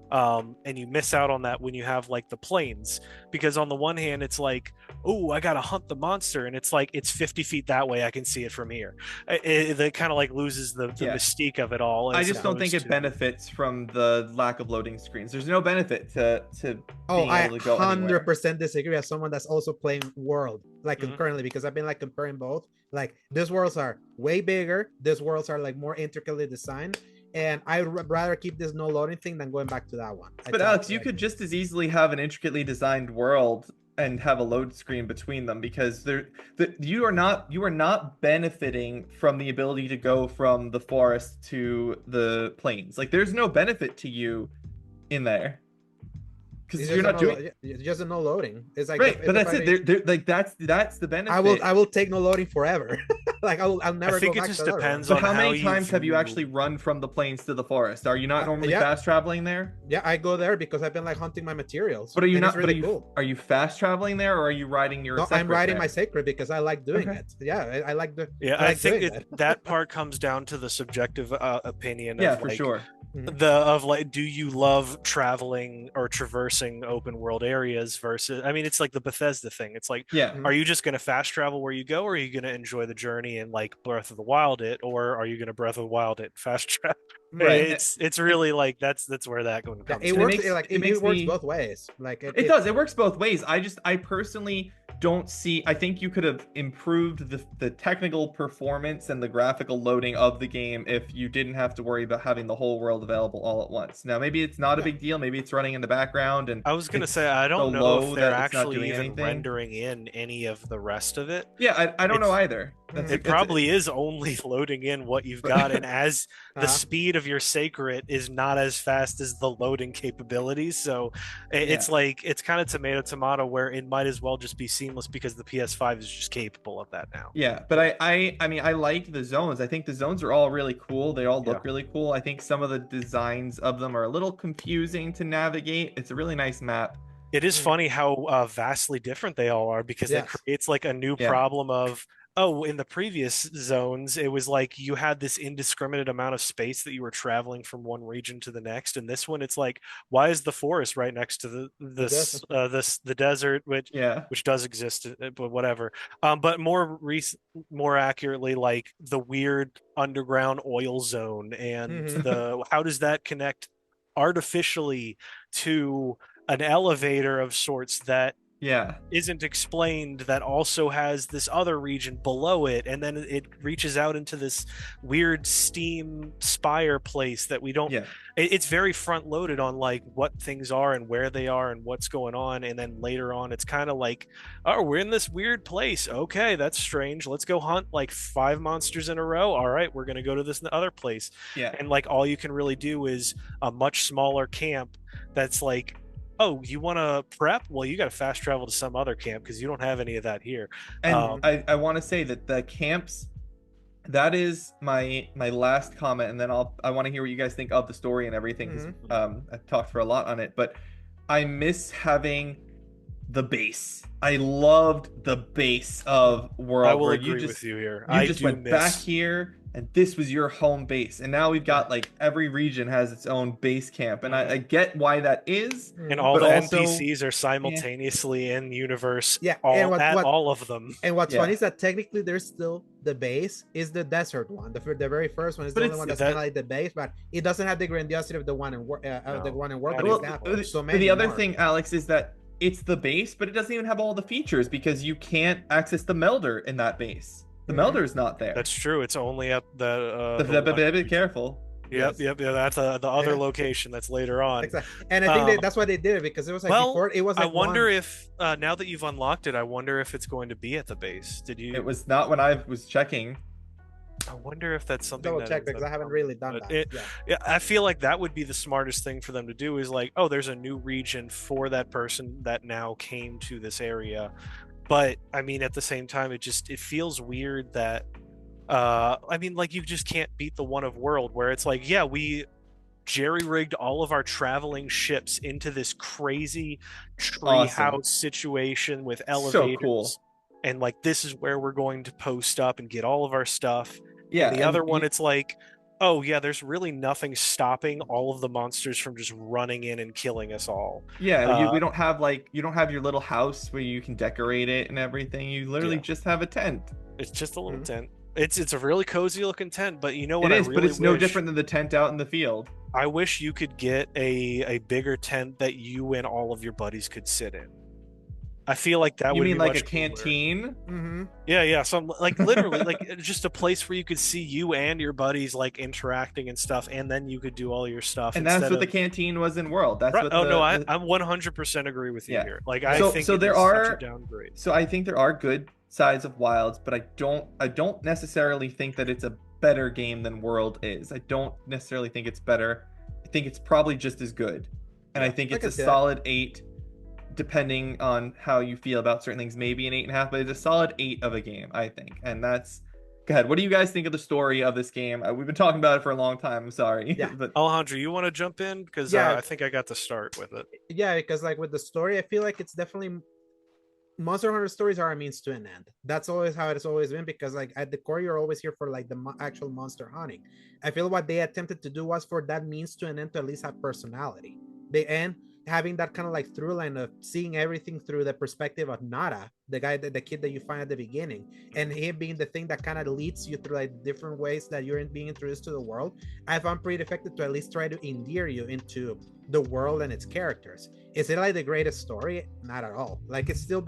And you miss out on that when you have like the plains, because on the one hand it's like, oh, I gotta hunt the monster, and it's like it's 50 feet that way, I can see it from here. It kind of like loses the mystique of it all. I just don't think it benefits from the lack of loading screens. There's no benefit to being able to go anywhere. 100% disagree as someone that's also playing World like concurrently, because I've been like comparing both. Like these worlds are way bigger, these worlds are like more intricately designed, and I'd rather keep this no loading thing than going back to that one. But Alex, you could just as easily have an intricately designed world and have a load screen between them, because you are not benefiting from the ability to go from the forest to the plains. Like there's no benefit to you in there. Because you're not doing just a no loading. It's like right, but that's it. Like that's the benefit. I will take no loading forever. Like I'll never. I think go it back just to depends but on how many times have you view- actually run from the plains to the forest? Are you not normally fast traveling there? Yeah, I go there because I've been like hunting my materials. But are you not? Really but are you fast traveling there, or are you riding your? No, I'm riding my sacred because I like doing Okay. it. Yeah, I like the. Yeah, I I like think doing that part comes down to the subjective opinion. Yeah, of, for like, sure. Do you love traveling or traversing open world areas versus, I mean, it's like the Bethesda thing. It's like, are you just going to fast travel where you go, or are you going to enjoy the journey and like Breath of the Wild it, or are you going to Breath of the Wild it fast travel? Right. It's really like that's where that one comes. It from. works. It works both ways. Like it does. It works both ways. I personally don't see. I think you could have improved the technical performance and the graphical loading of the game if you didn't have to worry about having the whole world available all at once. Now maybe it's not a big deal. Maybe it's running in the background. And I was gonna say I don't so know if they're that it's not actually doing even anything. rendering in any of the rest of it. Yeah, I don't know either. It probably is only loading in what you've got, and as the speed of your sacred is not as fast as the loading capabilities, so it's like it's kind of tomato where it might as well just be seamless because the PS5 is just capable of that now. Yeah, but I mean I like the zones. I think the zones are all really cool. They all look really cool. I think some of the designs of them are a little confusing to navigate. It's a really nice map. It is funny how vastly different they all are, because it creates like a new problem of, oh, in the previous zones, it was like you had this indiscriminate amount of space that you were traveling from one region to the next. And this one, it's like, why is the forest right next to the desert, which does exist, but whatever. But more accurately, like the weird underground oil zone, and how does that connect artificially to an elevator of sorts that isn't explained, that also has this other region below it, and then it reaches out into this weird steam spire place that we don't it's very front loaded on like what things are and where they are and what's going on, and then later on it's kind of like, oh, we're in this weird place, okay, that's strange, let's go hunt like 5 monsters in a row, all right, we're gonna go to this other place, and like all you can really do is a much smaller camp that's like oh, you want to prep? Well, you got to fast travel to some other camp because you don't have any of that here. And I want to say that the camps, that is my last comment, and then I want to hear what you guys think of the story and everything, because I've talked for a lot on it, but I miss having the base. I loved the base of World. I will where agree you with you here. You just went back here, and this was your home base. And now we've got like every region has its own base camp, and I get why that is. And all but the also, NPCs are simultaneously in universe. Yeah, All of them. And what's funny is that technically there's still the base is the desert one. The very first one is the only one that's kind of like the base, but it doesn't have the grandiosity of the one in the one in World. The other thing, Alex, is that it's the base, but it doesn't even have all the features because you can't access the melder in that base. The melder is not there. That's true. It's only at Be careful. Yep. That's the other location that's later on. Exactly. And I think that's why they did it, because it was like before it was like I wonder if now that you've unlocked it, I wonder if it's going to be at the base. Did you? It was not when I was checking. I wonder if that's something. Double check, because I haven't really done that. Yeah, I feel like that would be the smartest thing for them to do, is like, oh, there's a new region for that person that now came to this area. But I mean, at the same time, it feels weird that I mean, like, you just can't beat the one of World, where it's like, yeah, we jerry-rigged all of our traveling ships into this crazy treehouse situation with elevators. So cool. And like, this is where we're going to post up and get all of our stuff. Yeah. And the other one, it's like, oh yeah, there's really nothing stopping all of the monsters from just running in and killing us all. Yeah, we don't have you don't have your little house where you can decorate it and everything. You literally just have a tent. It's just a little tent. It's a really cozy looking tent, but you know what? It is, but it's no different than the tent out in the field. I wish you could get a bigger tent that you and all of your buddies could sit in. I feel like that would be like much a canteen? Mm-hmm. Yeah. Some like literally like just a place where you could see you and your buddies like interacting and stuff, and then you could do all your stuff. And that's what the canteen was in World. That's what. I'm 100% agree with you here. Like, I think so there are such a downgrade. So I think there are good sides of Wilds, but I don't necessarily think that it's a better game than World is. I don't necessarily think it's better. I think it's probably just as good, and I think it's a solid 8. Depending on how you feel about certain things, maybe an 8.5, but it's a solid 8 of a game, I think. And that's go ahead. What do you guys think of the story of this game? We've been talking about it for a long time. I'm sorry. Yeah. But Alejandro, you want to jump in? Because I think I got to start with it. Yeah, because like with the story, I feel like it's definitely Monster Hunter stories are a means to an end. That's always how it's always been, because like at the core, you're always here for like the actual monster hunting. I feel what they attempted to do was for that means to an end to at least have personality. Having that kind of like through line of seeing everything through the perspective of Nara, the kid that you find at the beginning, and him being the thing that kind of leads you through like different ways that you're being introduced to the world. I found pretty effective to at least try to endear you into the world and its characters. Is it like the greatest story? Not at all. Like, it's still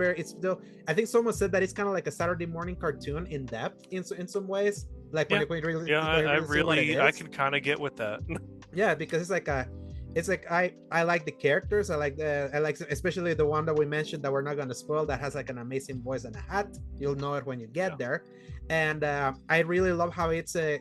I think someone said that it's kind of like a Saturday morning cartoon in depth in some ways. Like when I can kind of get with that. Yeah, because it's like I like the characters. I like especially the one that we mentioned that we're not going to spoil, that has like an amazing voice and a hat. You'll know it when you get there. And I really love how it's a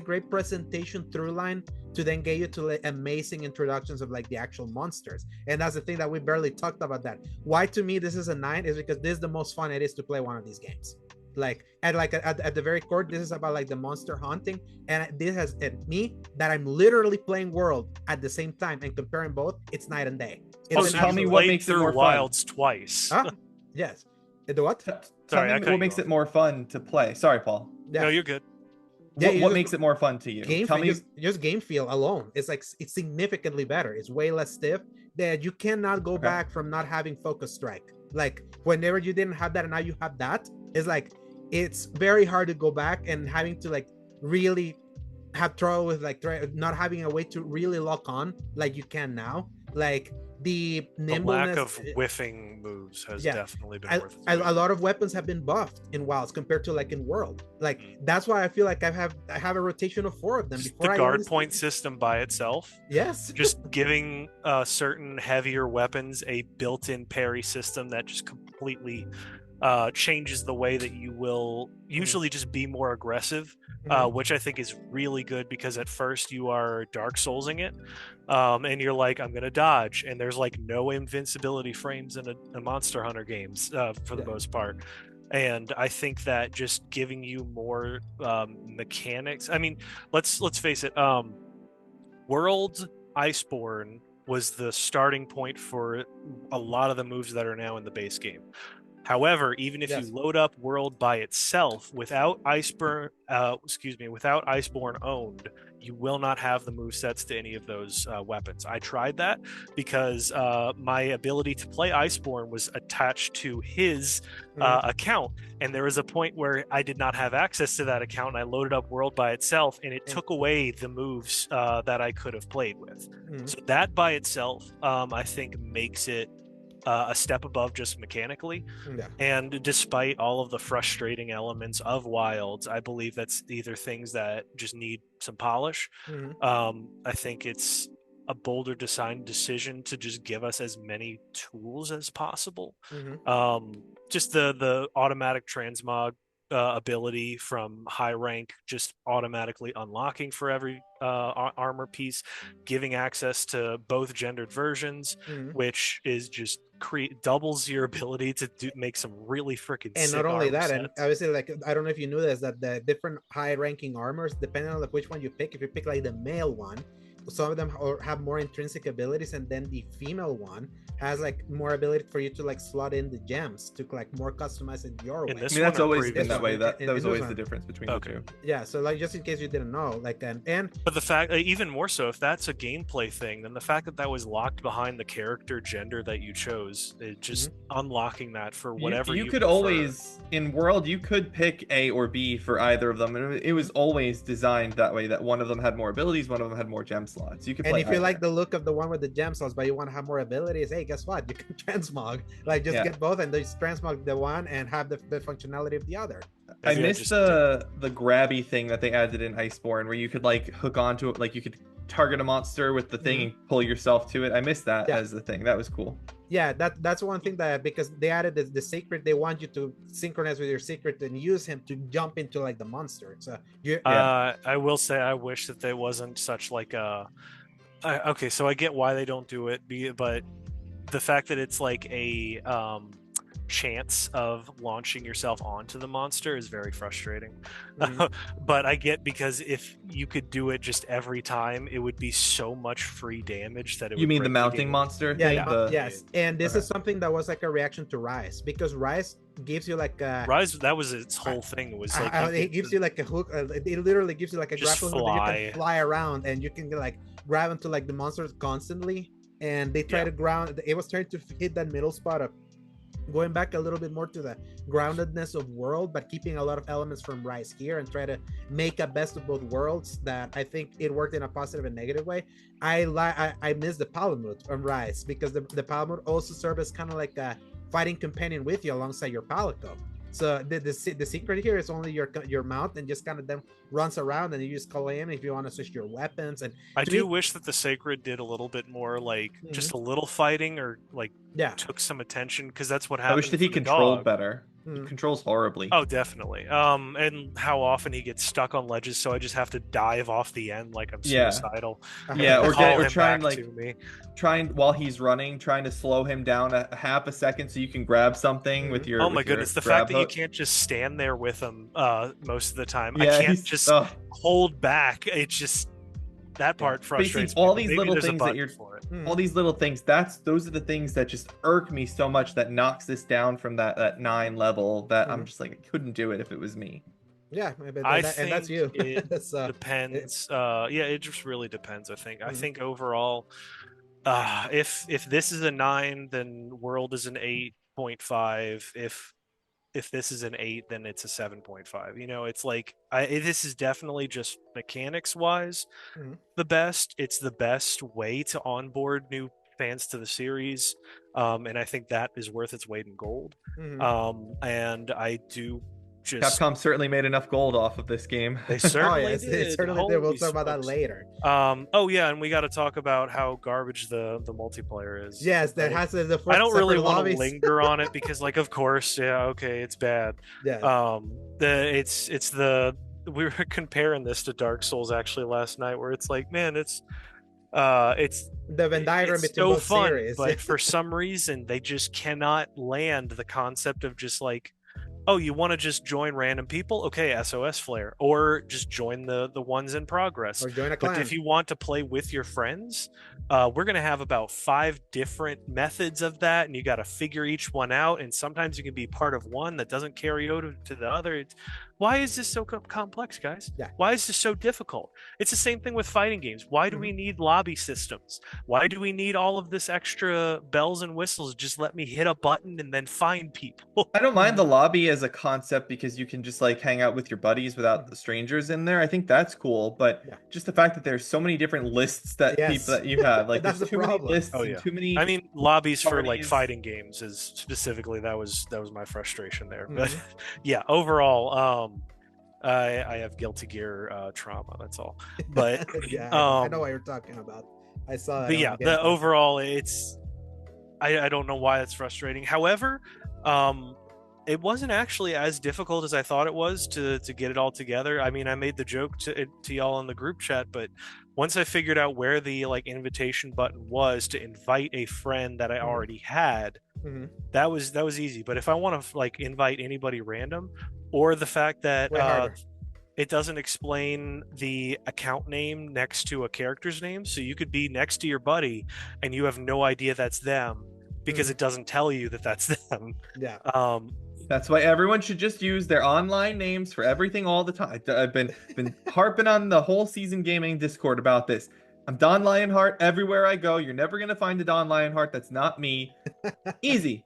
great presentation through line to then get you to like amazing introductions of like the actual monsters. And that's the thing that we barely talked about. That why to me this is a 9 is because this is the most fun it is to play one of these games. Like at the very core, this is about like the monster hunting, and this has at me that I'm literally playing World at the same time and comparing both. It's night and day. Tell me what makes it more Wilds fun. Twice. Huh? Yes. The what? Tell me what makes it more fun to play. Sorry, Paul. Yeah. No, you're good. What makes it more fun to you? Just game feel alone. It's like it's significantly better. It's way less stiff. That you cannot go back from not having focus strike. Like whenever you didn't have that and now you have that, it's like it's very hard to go back and having to like really have trouble with like not having a way to really lock on like you can now. Like the nimbleness, lack of whiffing moves has definitely been worth it. A lot of weapons have been buffed in Wilds compared to like in World. Like that's why I feel like I have a rotation of 4 of them. The guard point system by itself. Yes. Just giving certain heavier weapons a built-in parry system that just completely changes the way that you will usually just be more aggressive, which I think is really good, because at first you are Dark Soulsing it, and you're like, I'm gonna dodge, and there's like no invincibility frames in a Monster Hunter games for the most part. And I think that just giving you more mechanics. I mean, let's face it. World Iceborne was the starting point for a lot of the moves that are now in the base game. However, even if you load up World by itself without Iceborne, without Iceborne owned, you will not have the movesets to any of those weapons. I tried that because my ability to play Iceborne was attached to his account, and there was a point where I did not have access to that account, and I loaded up World by itself, and it took away the moves that I could have played with. So that by itself, I think, makes it a step above just mechanically. And despite all of the frustrating elements of Wilds, I believe that's either things that just need some polish. I think it's a bolder design decision to just give us as many tools as possible. Just the automatic transmog ability from high rank, just automatically unlocking for every armor piece, giving access to both gendered versions, which is just doubles your ability to make some really freaking and sick not only armor that, sets. and obviously, like, I don't know if you knew this, that the different high ranking armors, depending on which one you pick, if you pick like the male one, some of them have more intrinsic abilities, and then the female one has like more ability for you to like slot in the gems to like more customize it your way. I mean, that's always been that way. That was always the difference between the two. Yeah, so like, just in case you didn't know, like, and but the fact, even more so, if that's a gameplay thing, then the fact that that was locked behind the character gender that you chose, it just unlocking that for whatever you could prefer. Always in World, you could pick A or B for either of them, and it was always designed that way, that one of them had more abilities, one of them had more gem slots. You could and if you like the look of the one with the gem slots, but you want to have more abilities, hey, guess what? You can transmog. Like, just get both, and just transmog the one and have the functionality of the other. I missed the grabby thing that they added in Iceborne, where you could like hook onto it, like you could target a monster with the thing and pull yourself to it. I missed that as the thing. That was cool. Yeah, that's one thing, that because they added the secret, they want you to synchronize with your secret and use him to jump into like the monster. So I will say, I wish that there wasn't such like a okay, so I get why they don't do it, but the fact that it's like a chance of launching yourself onto the monster is very frustrating. But I get, because if you could do it just every time, it would be so much free damage that it you mean the mounting monster thing? Yes, and this is something that was like a reaction to Rise, because Rise gives you like a Rise, that was its whole thing. It was like it gives you like a hook, it literally gives you like a grappling hook that you can fly around, and you can like grab into like the monsters constantly, and they try to ground. It was trying to hit that middle spot of going back a little bit more to the groundedness of World, but keeping a lot of elements from Rise here, and try to make a best of both worlds. That I think it worked in a positive and negative way. I miss the Palamute from Rise, because the Palamute also serves as kind of like a fighting companion with you alongside your Palico. So the secret here is only your mount, and just kind of then runs around, and you just call in if you want to switch your weapons. And I do wish that the Sacred did a little bit more, like just a little fighting, or like took some attention, because that's what happened. I wish that he controlled better. He controls horribly. Oh, definitely. And how often he gets stuck on ledges, so I just have to dive off the end like I'm suicidal. Or trying while he's running, trying to slow him down a half a second so you can grab something with your. Oh my goodness, the fact that you can't just stand there with him most of the time. I can't just hold back. It's just that part frustrates me. All these little things that you're all these little things, those are the things that just irk me so much, that knocks this down from that 9 level, that I'm just like, I couldn't do it if it was me. Yeah, and that's you. It depends. It just really depends, I think. I think overall, if this is a 9, then World is an 8.5. If this is an 8, then it's a 7.5. You know, it's like this is definitely just mechanics wise the best. It's the best way to onboard new fans to the series, and I think that is worth its weight in gold. And I do just Capcom certainly made enough gold off of this game. they Oh certainly yes, did. they certainly did. We'll Holy talk about that smokes. later. Oh yeah, and we got to talk about how garbage the multiplayer is. Yes, that Like, has the four I don't really separate want to lobbies. linger on it because, like, of course, yeah, okay, it's bad. Yeah. It's the we were comparing this to Dark Souls actually last night, where it's like, man, it's The Venn diagram it's between so both fun, series. but for some reason they just cannot land the concept of just like, oh, you want to just join random people? Okay, SOS Flare, or just join the ones in progress. Or join a But clan. if you want to play with your friends, we're gonna have about 5 different methods of that, and you got to figure each one out. And sometimes you can be part of one that doesn't carry over to the other. Why is this so complex, guys? Yeah. Why is this so difficult? It's the same thing with fighting games. Why do we need lobby systems? Why do we need all of this extra bells and whistles? Just let me hit a button and then find people. I don't mind the lobby as a concept because you can just like hang out with your buddies without the strangers in there. I think that's cool, but just the fact that there's so many different lists that people that you have, like That's there's the too many problem. lists Oh, and yeah. too many. I mean, lobbies for like parties. fighting games is specifically that was my frustration there. But yeah, overall, I have Guilty Gear trauma. That's all. But yeah, I know what you're talking about. I saw that. but yeah, the overall, it's I don't know why it's frustrating. However, it wasn't actually as difficult as I thought it was to get it all together. I mean, I made the joke to y'all in the group chat, but once I figured out where the like invitation button was to invite a friend that I already had, that was easy. But if I want to like invite anybody random, or the fact that it doesn't explain the account name next to a character's name, so you could be next to your buddy and you have no idea that's them because it doesn't tell you that that's them. Yeah. That's why everyone should just use their online names for everything all the time. I've been harping on the whole Season Gaming Discord about this. I'm Don Lionheart everywhere I go. You're never gonna find a Don Lionheart that's not me. Easy.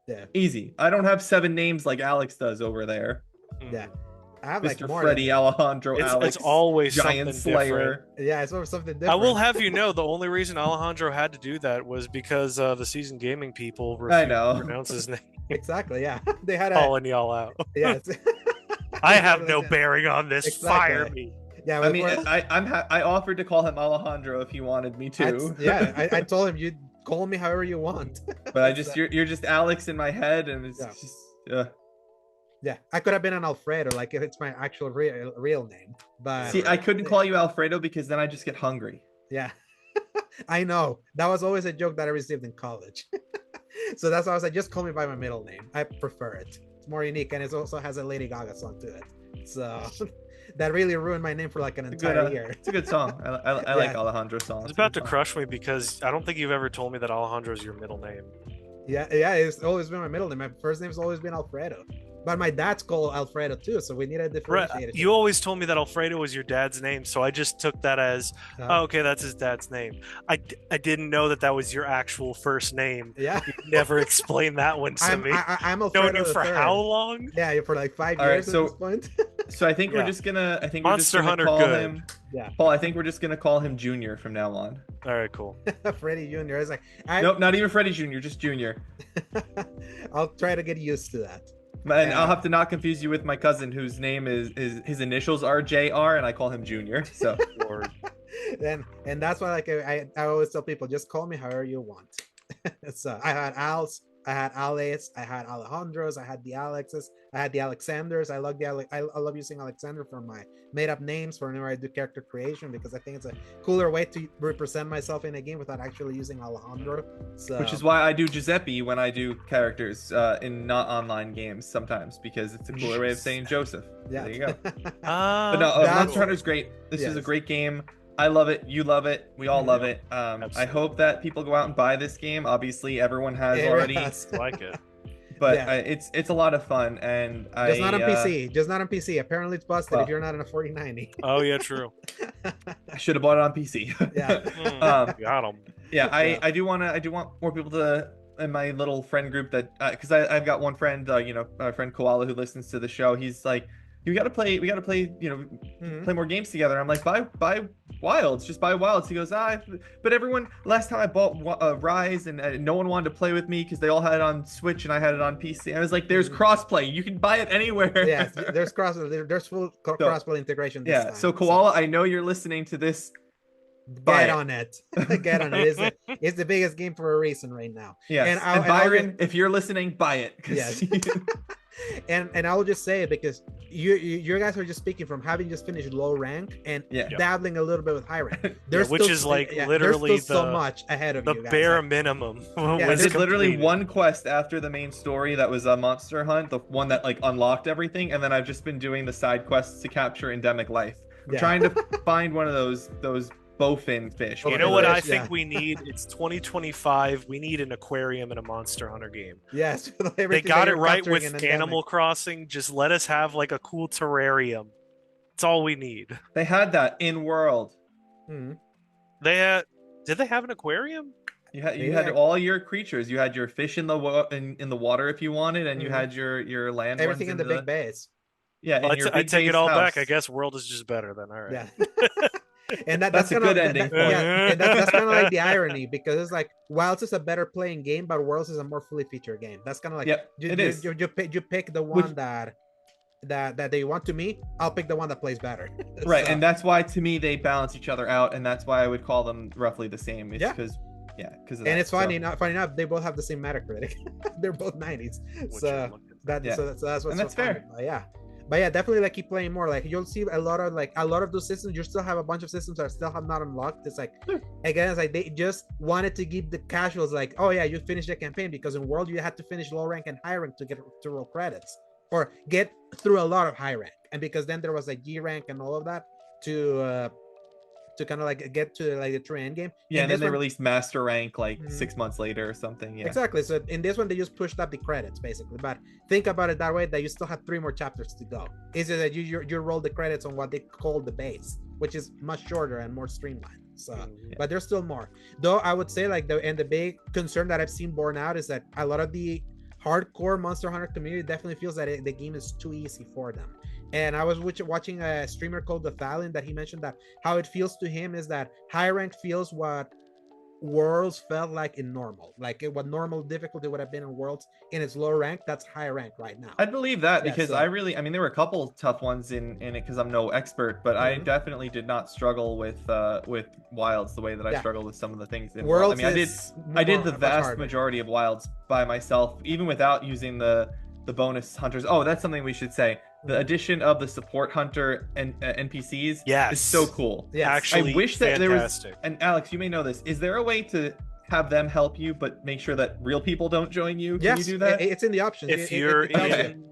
Yeah. Easy. I don't have 7 names like Alex does over there. Yeah. I have Mr. like more Freddy, Alejandro, Alex. It's always Giant something Slayer. different. Yeah, it's always something different. I will have you know, the only reason Alejandro had to do that was because the Season Gaming people I know. refused to pronounce his name. Exactly, yeah. They had Calling y'all out. Yeah. I have no bearing on this. Exactly. Fire me. Yeah, I mean, I offered to call him Alejandro if he wanted me to. I told him, you call me however you want. But you're just Alex in my head, and it's just. Yeah, I could have been an Alfredo, like if it's my actual real name. But see, I couldn't call you Alfredo because then I just get hungry. Yeah, I know. That was always a joke that I received in college. So that's why I was like, just call me by my middle name. I prefer it. It's more unique, and it also has a Lady Gaga song to it. So that really ruined my name for like an entire year. It's a good song. I like Alejandro's song. It's about to crush me because I don't think you've ever told me that Alejandro's your middle name. Yeah, it's always been my middle name. My first name's always been Alfredo. But my dad's called Alfredo too, so we need a differentiator. You always told me that Alfredo was your dad's name, so I just took that as, oh, okay, that's his dad's name. I didn't know that was your actual first name. Yeah. You never explained that one to me. I'm Alfredo. Known you for how long? Yeah, for like 5 All years right, so, at this point. So I think we're just gonna. I think Monster we're just gonna Hunter call good. him. Yeah. Paul, I think we're just gonna call him Junior from now on. All right, cool. Freddie Jr. It's like nope, not even Freddie Jr. Just Junior. I'll try to get used to that. And I'll have to not confuse you with my cousin, whose name is his initials are JR, and I call him Junior. So. and that's why like I always tell people, just call me however you want. So I had Al's, I had Alex, I had Alejandro's, I had the Alexes, I had the Alexanders. I love I love using Alexander for my made up names for whenever I do character creation, because I think it's a cooler way to represent myself in a game without actually using Alejandro. So, which is why I do Giuseppe when I do characters in not online games sometimes, because it's a cooler way of saying Joseph. Yeah, there you go. But no, Monster Hunter's great. This is a great game. I love it. You love it. We all love it. I hope that people go out and buy this game. Obviously, everyone has already. Like it. But it's a lot of fun, and just not on PC. Just not on PC. Apparently, it's busted if you're not in a 4090. Oh yeah, true. I should have bought it on PC. Yeah. Got him. Yeah, I do want more people to in my little friend group that because I've got one friend, my friend Koala, who listens to the show. He's like, we gotta play, play more games together. I'm like, buy Wilds. Just buy Wilds. He goes, but everyone, last time I bought Rise and no one wanted to play with me because they all had it on Switch and I had it on PC. I was like, there's crossplay. You can buy it anywhere. Yes, there's full crossplay integration this time. So Koala, I know you're listening to this. Get on it. Get on it. It's the biggest game for a reason right now. Yes. And Byron, if you're listening, buy it. Yes. and I will just say it because you guys are just speaking from having just finished low rank and dabbling a little bit with high rank. There's which is like literally so much ahead of the you guys. bare minimum. I did literally one quest after the main story that was a monster hunt, the one that like unlocked everything, and then I've just been doing the side quests to capture endemic life. I'm trying to find one of those bowfin fish. You know what I think we need? It's 2025. We need an aquarium in a Monster Hunter game. Yes. They got it right with Animal Crossing. Just let us have like a cool terrarium. That's all we need. They had that in World. Mm-hmm. Did they have an aquarium? You had all your creatures. You had your fish in the water if you wanted, and you had your land. Everything in the big base. Yeah, I take it all back. I guess World is just better then. All right. Yeah. And that's a good ending. And that's kind of like the irony because it's like Wilds is a better playing game, but Worlds is a more fully featured game. That's kind of like you pick the one that they want. To me, I'll pick the one that plays better. Right, and that's why to me they balance each other out, and that's why I would call them roughly the same. It's because and it's funny enough, they both have the same Metacritic. They're both 90s. So that's what's that's fair. But yeah, definitely like keep playing more. Like you'll see a lot of those systems. You still have a bunch of systems that still have not unlocked. It's like again, it's like they just wanted to give the casuals like, oh yeah, you finished the campaign, because in World you had to finish low rank and high rank to get to roll credits or get through a lot of high rank. And because then there was like G rank and all of that to kind of like get to like the true end game. Yeah, and then they released master rank like 6 months later or something. Yeah, exactly. So in this one they just pushed up the credits basically, but think about it that way, that you still have 3 more chapters to go. Is it that you roll the credits on what they call the base, which is much shorter and more streamlined. So but there's still more, though. I would say like the big concern that I've seen borne out is that a lot of the hardcore Monster Hunter community definitely feels that the game is too easy for them. And I was watching a streamer called The Thalin that he mentioned that how it feels to him is that high rank feels what Worlds felt like in normal, like what normal difficulty would have been in Worlds in its low rank. That's high rank right now. I'd believe that because I mean there were a couple tough ones in it because I'm no expert, but I definitely did not struggle with Wilds the way that I struggled with some of the things in Worlds. I mean I did the vast majority of Wilds by myself, even without using the bonus hunters. Oh, that's something we should say. The addition of the support hunter and NPCs is so cool. Yeah, actually, I wish that there was. And Alex, you may know this. Is there a way to have them help you, but make sure that real people don't join you? Can you do that? It's in the options. If you're good.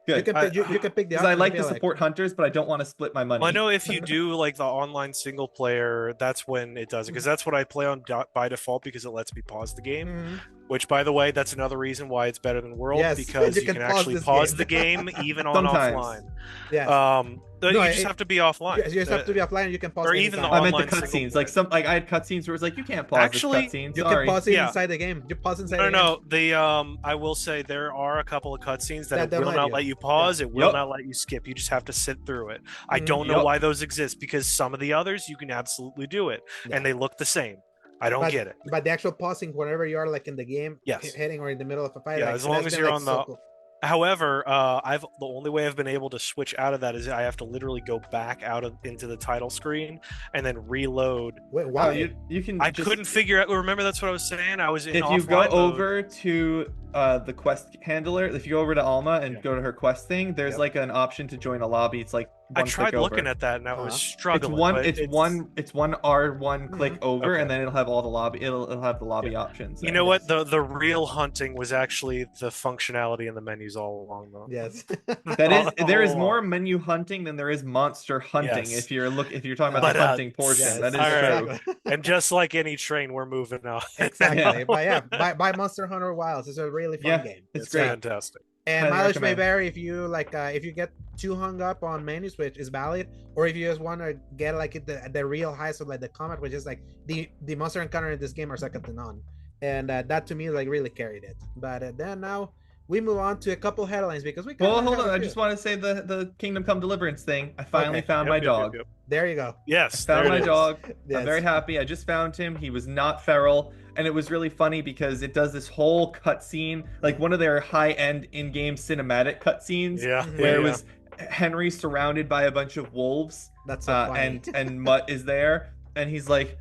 You can pick the option. I like the support hunters, but I don't want to split my money. Well, I know if you do like the online single player, that's when it does it, because that's what I play on by default because it lets me pause the game. Which, by the way, that's another reason why it's better than World, because you can actually pause the game even on offline. Yeah. You just have to be offline. You just have to be offline, and you can pause. Or even the I meant online the cutscenes. Like I had cutscenes where it's like you can't pause this cutscene. You can pause it inside the game. You pause inside. No. I will say there are a couple of cutscenes that it will not let you pause. It will not let you skip. You just have to sit through it. I don't know why those exist, because some of the others you can absolutely do it, and they look the same. I don't get it. But the actual pausing whenever you are like in the game, hitting or in the middle of a fight, as long as you're on the. However, the only way I've been able to switch out of that is I have to literally go back into the title screen and then reload. Wait, wow, you can. I couldn't figure out. Remember, that's what I was saying. I was in. If you go over to the quest handler, if you go over to Alma and go to her quest thing, there's like an option to join a lobby. It's like I tried looking at that and I was struggling. It's one R1 click over, and then it'll have all the lobby. It'll have the lobby options. You know what? The real hunting was actually the functionality in the menus all along, though. Yes, there is more menu hunting than there is monster hunting. Yes. If you're talking about the hunting portion, that is true. And just like any train, we're moving on. Exactly. But buy Monster Hunter Wilds. It's a really fun game. It's great. Fantastic. And mileage may vary if you if you get too hung up on menus, which is valid, or if you just want to get like the real highs of like the combat, which is like the monster encounter in this game are second to none, and that to me like really carried it. But then now we move on to a couple headlines because we kind Well, of hold have on. a I few. just want to say the Kingdom Come Deliverance thing. I finally Okay. found my dog. There you go. I Yes, found there my it is. dog. Yes. I'm very happy. I just found him. He was not feral, and it was really funny because it does this whole cutscene, like one of their high-end in-game cinematic cutscenes, Yeah, Mhm. where yeah, it yeah. was Henry surrounded by a bunch of wolves, That's so funny. and Mutt is there, and he's like,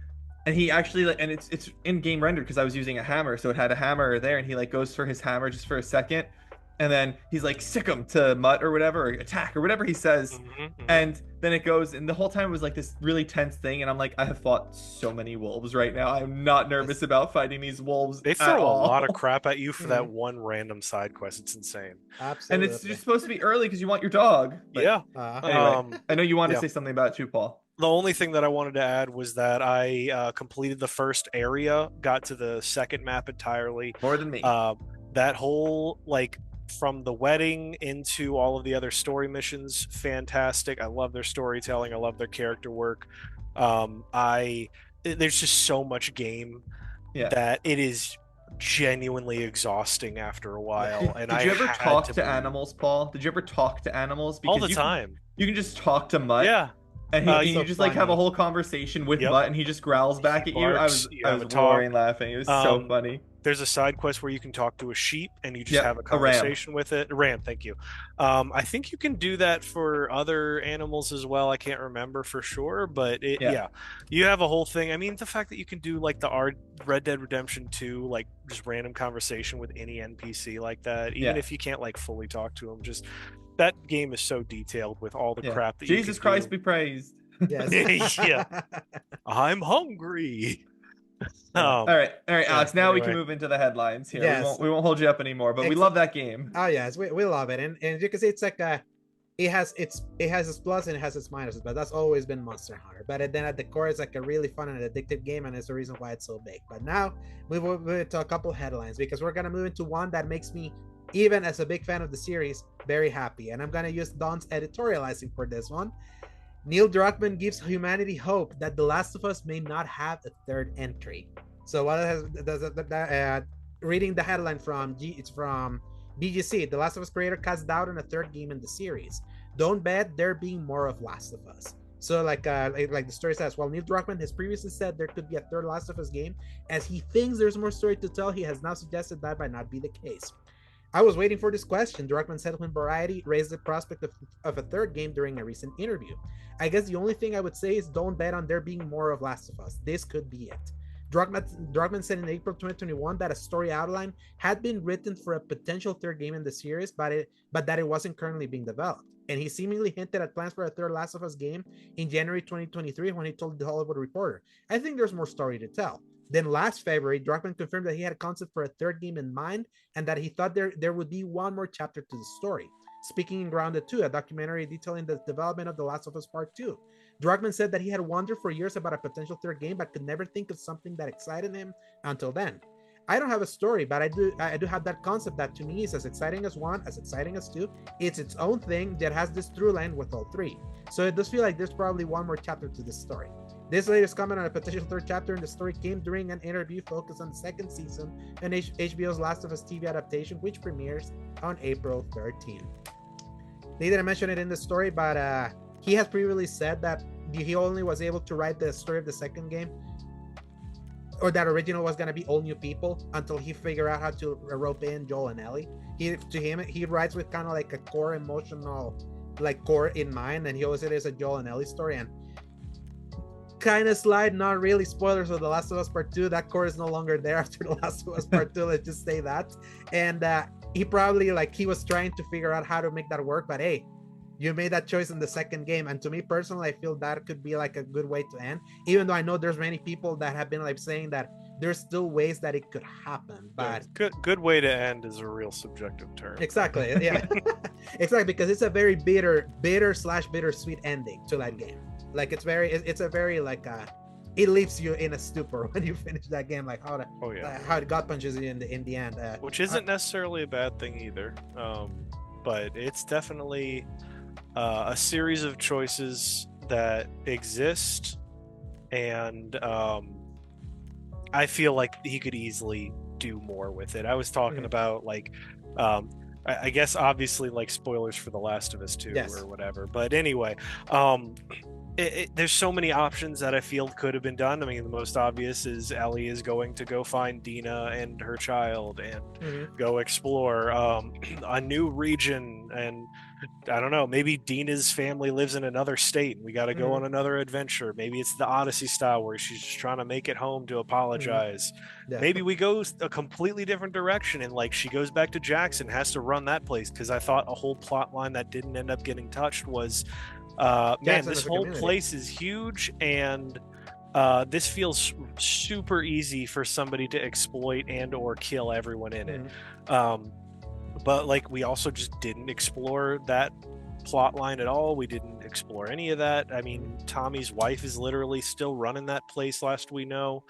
and he actually like, and it's in-game rendered because I was using a hammer, so it had a hammer there, and he like goes for his hammer just for a second, and then he's like sick him to Mutt or whatever, or attack or whatever he says. And then it goes, and the whole time it was like this really tense thing, and I'm like, I have fought so many wolves right now. I'm not nervous about fighting these wolves They at throw a all. lot of crap at you for that Mhm. one random side quest. It's insane. And Absolutely. it's just supposed to be early because you want your dog. But Yeah. Anyway, I know you want to yeah. say something about it too, Paul. The only thing that I wanted to add was that I completed the first area, got to the second map entirely. More than me. That whole like from the wedding into all of the other story missions, fantastic. I love their storytelling. I love their character work. There's just so much game that it is genuinely exhausting after a while. Did you ever talk to animals, Paul? Did you ever talk to animals? Because all the time. You can just talk to Mutt. Yeah. And you just like have a whole conversation with Mutt, and he just growls back at you. I was roaring laughing. It was so funny. There's a side quest where you can talk to a sheep and you just have a conversation with it. Ram, thank you. I think you can do that for other animals as well. I can't remember for sure, but you have a whole thing. I mean, the fact that you can do like the Red Dead Redemption 2, like just random conversation with any NPC like that, even if you can't like fully talk to them, just that game is so detailed with all the crap that Jesus Christ be praised. Yes. Yeah. I'm hungry. All right, Alex. Now we can move into the headlines here. Yes. We won't hold you up anymore, but we love that game. Oh yes, we love it, and you can see it's like it has its plus and it has its minuses, but that's always been Monster Hunter. But then at the core, it's like a really fun and addictive game, and it's the reason why it's so big. But now we will move into a couple headlines because we're gonna move into one that makes me, even as a big fan of the series, very happy, and I'm gonna use Don's editorializing for this one. Neil Druckmann gives humanity hope that The Last of Us may not have a third entry. So what reading the headline it's from BGC, The Last of Us creator casts doubt on a third game in the series. Don't bet there being more of Last of Us. So like the story says, while Neil Druckmann has previously said there could be a third Last of Us game, as he thinks there's more story to tell, he has now suggested that might not be the case. I was waiting for this question, Druckmann said when Variety raised the prospect of a third game during a recent interview. I guess the only thing I would say is don't bet on there being more of Last of Us. This could be it. Druckmann said in April 2021 that a story outline had been written for a potential third game in the series, but that it wasn't currently being developed. And he seemingly hinted at plans for a third Last of Us game in January 2023 when he told The Hollywood Reporter, I think there's more story to tell. Then last February, Druckmann confirmed that he had a concept for a third game in mind and that he thought there would be one more chapter to the story. Speaking in Grounded 2, a documentary detailing the development of The Last of Us Part 2, Druckmann said that he had wondered for years about a potential third game but could never think of something that excited him until then. I don't have a story, but I do have that concept that to me is as exciting as 1, as exciting as 2. It's its own thing that has this through line with all 3. So it does feel like there's probably one more chapter to this story. This latest comment on a potential third chapter in the story came during an interview focused on the second season and HBO's Last of Us TV adaptation, which premieres on April 13. They didn't mention it in the story, but he has previously said that he only was able to write the story of the second game, or that original was going to be all new people, until he figured out how to rope in Joel and Ellie. He writes with kind of like a core emotional core in mind, and he always said it's a Joel and Ellie story. And kind of slide, not really spoilers of The Last of Us Part 2, that core is no longer there after The Last of Us Part 2, let's just say that. And he probably he was trying to figure out how to make that work, but hey, you made that choice in the second game, and to me personally, I feel that could be a good way to end, even though I know there's many people that have been saying that there's still ways that it could happen. But good way to end is a real subjective term. Exactly. Yeah. Exactly, because it's a very bittersweet ending to that game. It's a very it leaves you in a stupor when you finish that game, how it gut punches you in the end, which isn't necessarily a bad thing either, but it's definitely a series of choices that exist, and I feel like he could easily do more with it. I was talking about I guess obviously like spoilers for The Last of Us 2 Yes. or whatever. But anyway, there's so many options that I feel could have been done. I mean, the most obvious is Ellie is going to go find Dina and her child and go explore a new region. And I don't know, maybe Dina's family lives in another state and we got to go on another adventure. Maybe it's the Odyssey style where she's just trying to make it home to apologize. Yeah. Maybe we go a completely different direction and like she goes back to Jackson, has to run that place, because I thought a whole plot line that didn't end up getting touched was man, this whole place is huge, and this feels super easy for somebody to exploit and or kill everyone in it. But like we also just didn't explore that plot line at all. We didn't explore any of that. I mean, Tommy's wife is literally still running that place, last we know.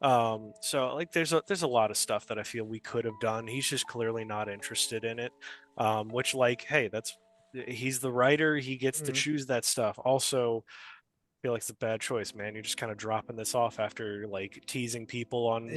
So like there's a lot of stuff that I feel we could have done. He's just clearly not interested in it, which, like, hey, he's the writer, he gets to choose that stuff. Also, I feel like it's a bad choice, man. You're just kind of dropping this off after like teasing people on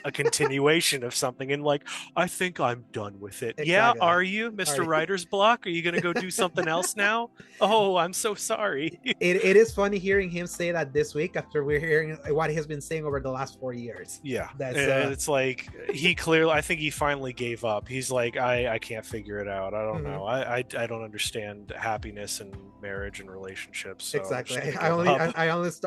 a continuation of something, and like, I think I'm done with it. Exactly. Yeah, are you, Mr. Writer's Block? Are you gonna go do something else now? Oh, I'm so sorry. It is funny hearing him say that this week after we're hearing what he has been saying over the last 4 years. Yeah, it's like he clearly, I think he finally gave up. He's like, I can't figure it out. I don't know. I don't understand happiness and marriage and relationships. So exactly. I only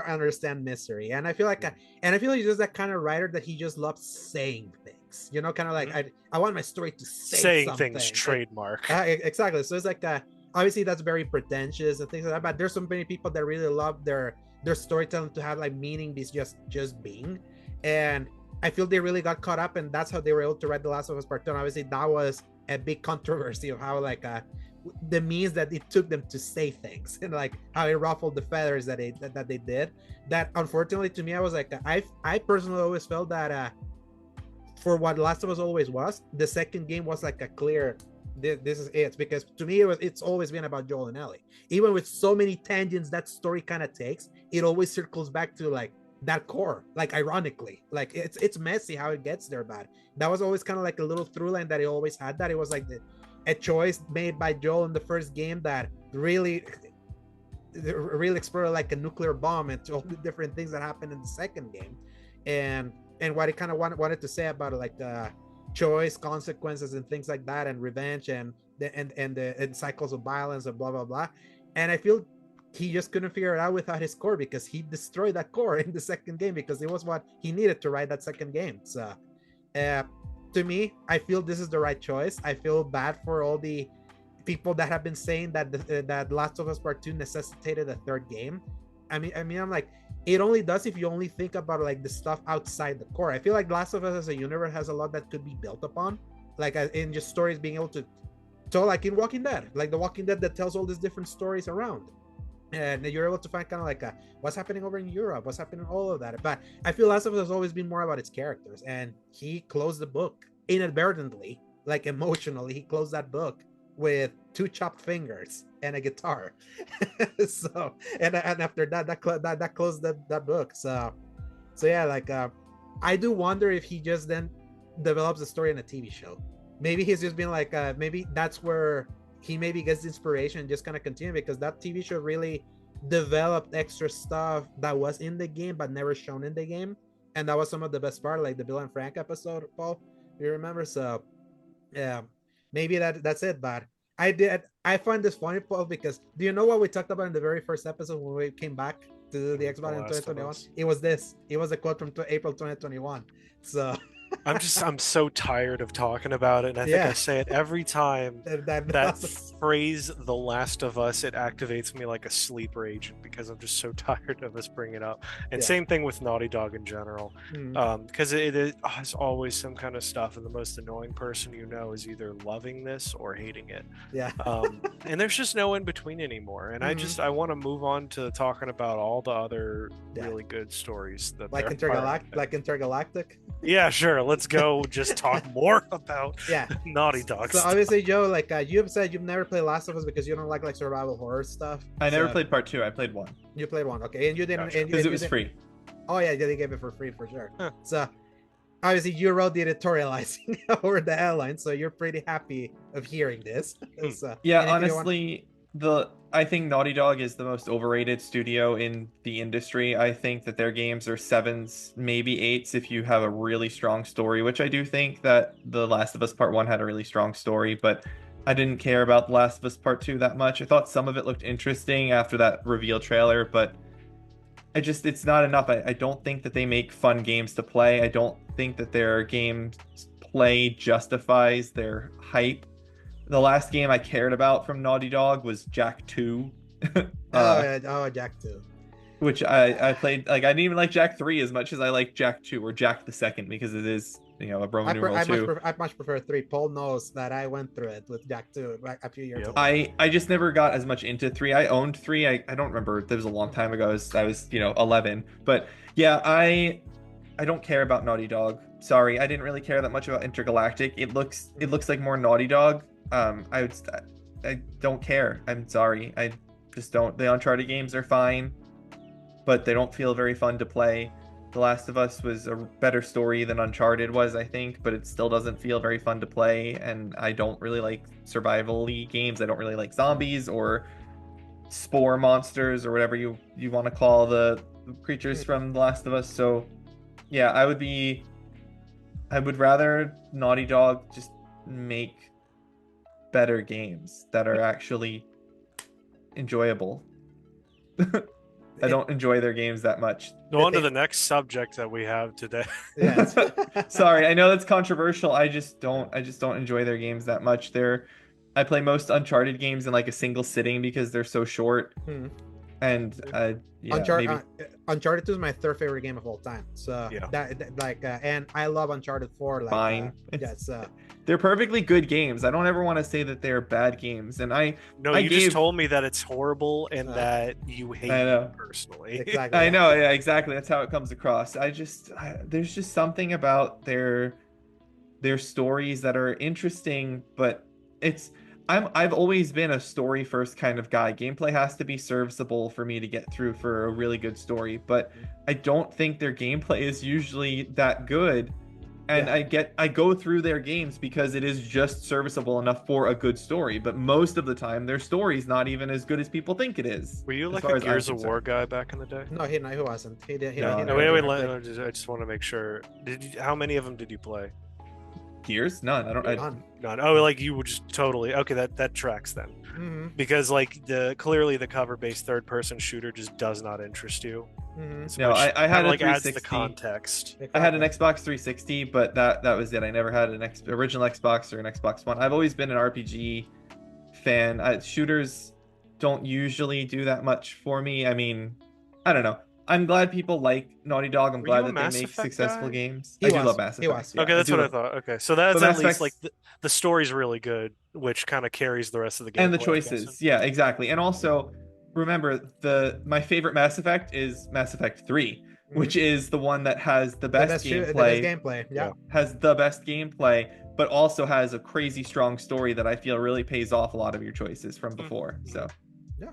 understand misery, and I feel like he's just that kind of writer that he just loves saying things. You know, kind of like I want my story to say something. Things trademark. Exactly. So it's like obviously that's very pretentious and things like that. But there's so many people that really love their storytelling to have like meaning be just being, and I feel they really got caught up, and that's how they were able to write The Last of Us Part 2. And obviously that was a big controversy of how like the means that it took them to say things, and like how it ruffled the feathers that they did. That unfortunately to me, I was like, I personally always felt that for what Last of Us always was, the second game was like a clear this is it, because to me it's always been about Joel and Ellie. Even with so many tangents that story kind of takes, it always circles back to like that core. Like ironically, like it's messy how it gets there, but that was always kind of like a little through line that it always had, that it was like a choice made by Joel in the first game that really explored like a nuclear bomb and all the different things that happened in the second game, and what it kind of wanted to say about like choice, consequences, and things like that, and revenge, and the cycles of violence and blah blah blah. And I feel he just couldn't figure it out without his core, because he destroyed that core in the second game, because it was what he needed to write that second game. So to me, I feel this is the right choice. I feel bad for all the people that have been saying that that Last of Us Part 2 necessitated a third game. I mean, I'm like, it only does if you only think about like the stuff outside the core. I feel like Last of Us as a universe has a lot that could be built upon, like in just stories being able to tell, like in Walking Dead, like The Walking Dead that tells all these different stories around. And you're able to find kind of like what's happening over in Europe, what's happening, all of that. But I feel Last of Us has always been more about its characters, and he closed the book inadvertently, like emotionally. He closed that book with 2 chopped fingers and a guitar. So and after that closed that book. So yeah, like I do wonder if he just then develops a story in a TV show. Maybe he's just been like maybe that's where he maybe gets inspiration and just kind of continue, because that TV show really developed extra stuff that was in the game but never shown in the game, and that was some of the best part, like the Bill and Frank episode, Paul, you remember? So yeah, maybe that's it. But I find this funny, Paul, because do you know what we talked about in the very first episode when we came back to do the Xbox in 2021? It was a quote from April 2021. So I'm so tired of talking about it, and I think I say it every time. That phrase, The Last of Us, it activates me like a sleeper agent, because I'm just so tired of us bringing it up. And same thing with Naughty Dog in general, because it has always some kind of stuff, and the most annoying person you know is either loving this or hating it. And there's just no in between anymore, and I want to move on to talking about all the other really good stories that like Intergalactic. Yeah, sure. Let's go. Just talk more about Naughty Dog. So obviously, Joe, like you've said, you've never played Last of Us because you don't like survival horror stuff. I never played Part 2. I played 1. You played 1, okay, and you didn't, because it was free. Oh yeah, they gave it for free for sure. So obviously you wrote the editorializing over the airline, so you're pretty happy of hearing this. So, Yeah, anything you want- honestly, I think Naughty Dog is the most overrated studio in the industry. I think that their games are sevens, maybe eights if you have a really strong story, which I do think that The Last of Us Part 1 had a really strong story, but I didn't care about The Last of Us Part 2 that much. I thought some of it looked interesting after that reveal trailer, but it's not enough. I don't think that they make fun games to play. I don't think that their games play justifies their hype. The last game I cared about from Naughty Dog was Jak 2. Jak 2. Which I played. Like, I didn't even like Jak 3 as much as I like Jak 2 or Jak the Second, because it is, a Roman numeral 2. I much prefer 3. Paul knows that I went through it with Jak 2 like a few years ago. I just never got as much into 3. I owned 3. I don't remember. That was a long time ago. I was 11. But yeah, I don't care about Naughty Dog. Sorry, I didn't really care that much about Intergalactic. It looks like more Naughty Dog. I don't care. I'm sorry. I just don't. The Uncharted games are fine, but they don't feel very fun to play. The Last of Us was a better story than Uncharted was, I think, but it still doesn't feel very fun to play, and I don't really like survival-y games. I don't really like zombies or spore monsters or whatever you want to call the creatures from The Last of Us. So yeah, I would rather Naughty Dog just make better games that are actually enjoyable. I don't enjoy their games that much. Go on to the next subject that we have today. Yes. Sorry, I know that's controversial. I just don't enjoy their games that much. I play most Uncharted games in like a single sitting because they're so short. And Uncharted 2 is my third favorite game of all time. So and I love Uncharted 4. Like, fine. Yes. They're perfectly good games. I don't ever want to say that they're bad games. And you just told me that it's horrible and that you hate it personally. Exactly. I know. Yeah, exactly. That's how it comes across. There's just something about their stories that are interesting, but I've always been a story first kind of guy. Gameplay has to be serviceable for me to get through for a really good story, but I don't think their gameplay is usually that good. And I go through their games because it is just serviceable enough for a good story, but most of the time their story's not even as good as people think it is. Were you like a Gears of War guy back in the day? No, he wasn't. He did. I just want to make sure. How many of them did you play? Gears? None. None. Oh, like you would just totally. Okay, that tracks then. Mm-hmm. Because like clearly the cover-based third-person shooter just does not interest you. Mm-hmm. No, I had a 360. Adds the context. I had an Xbox 360, but that was it. I never had an original Xbox or an Xbox One. I've always been an RPG fan. Shooters don't usually do that much for me. I mean, I don't know. I'm glad people like Naughty Dog. I'm glad that they make successful games. I do love Mass Effect. Okay, that's what I thought. Okay, so that's at least like the story's really good, which kind of carries the rest of the game. And the choices, yeah, exactly. And also, remember my favorite Mass Effect is Mass Effect 3, which is the one that has the best gameplay. Yeah, has the best gameplay, but also has a crazy strong story that I feel really pays off a lot of your choices from before. So, yeah.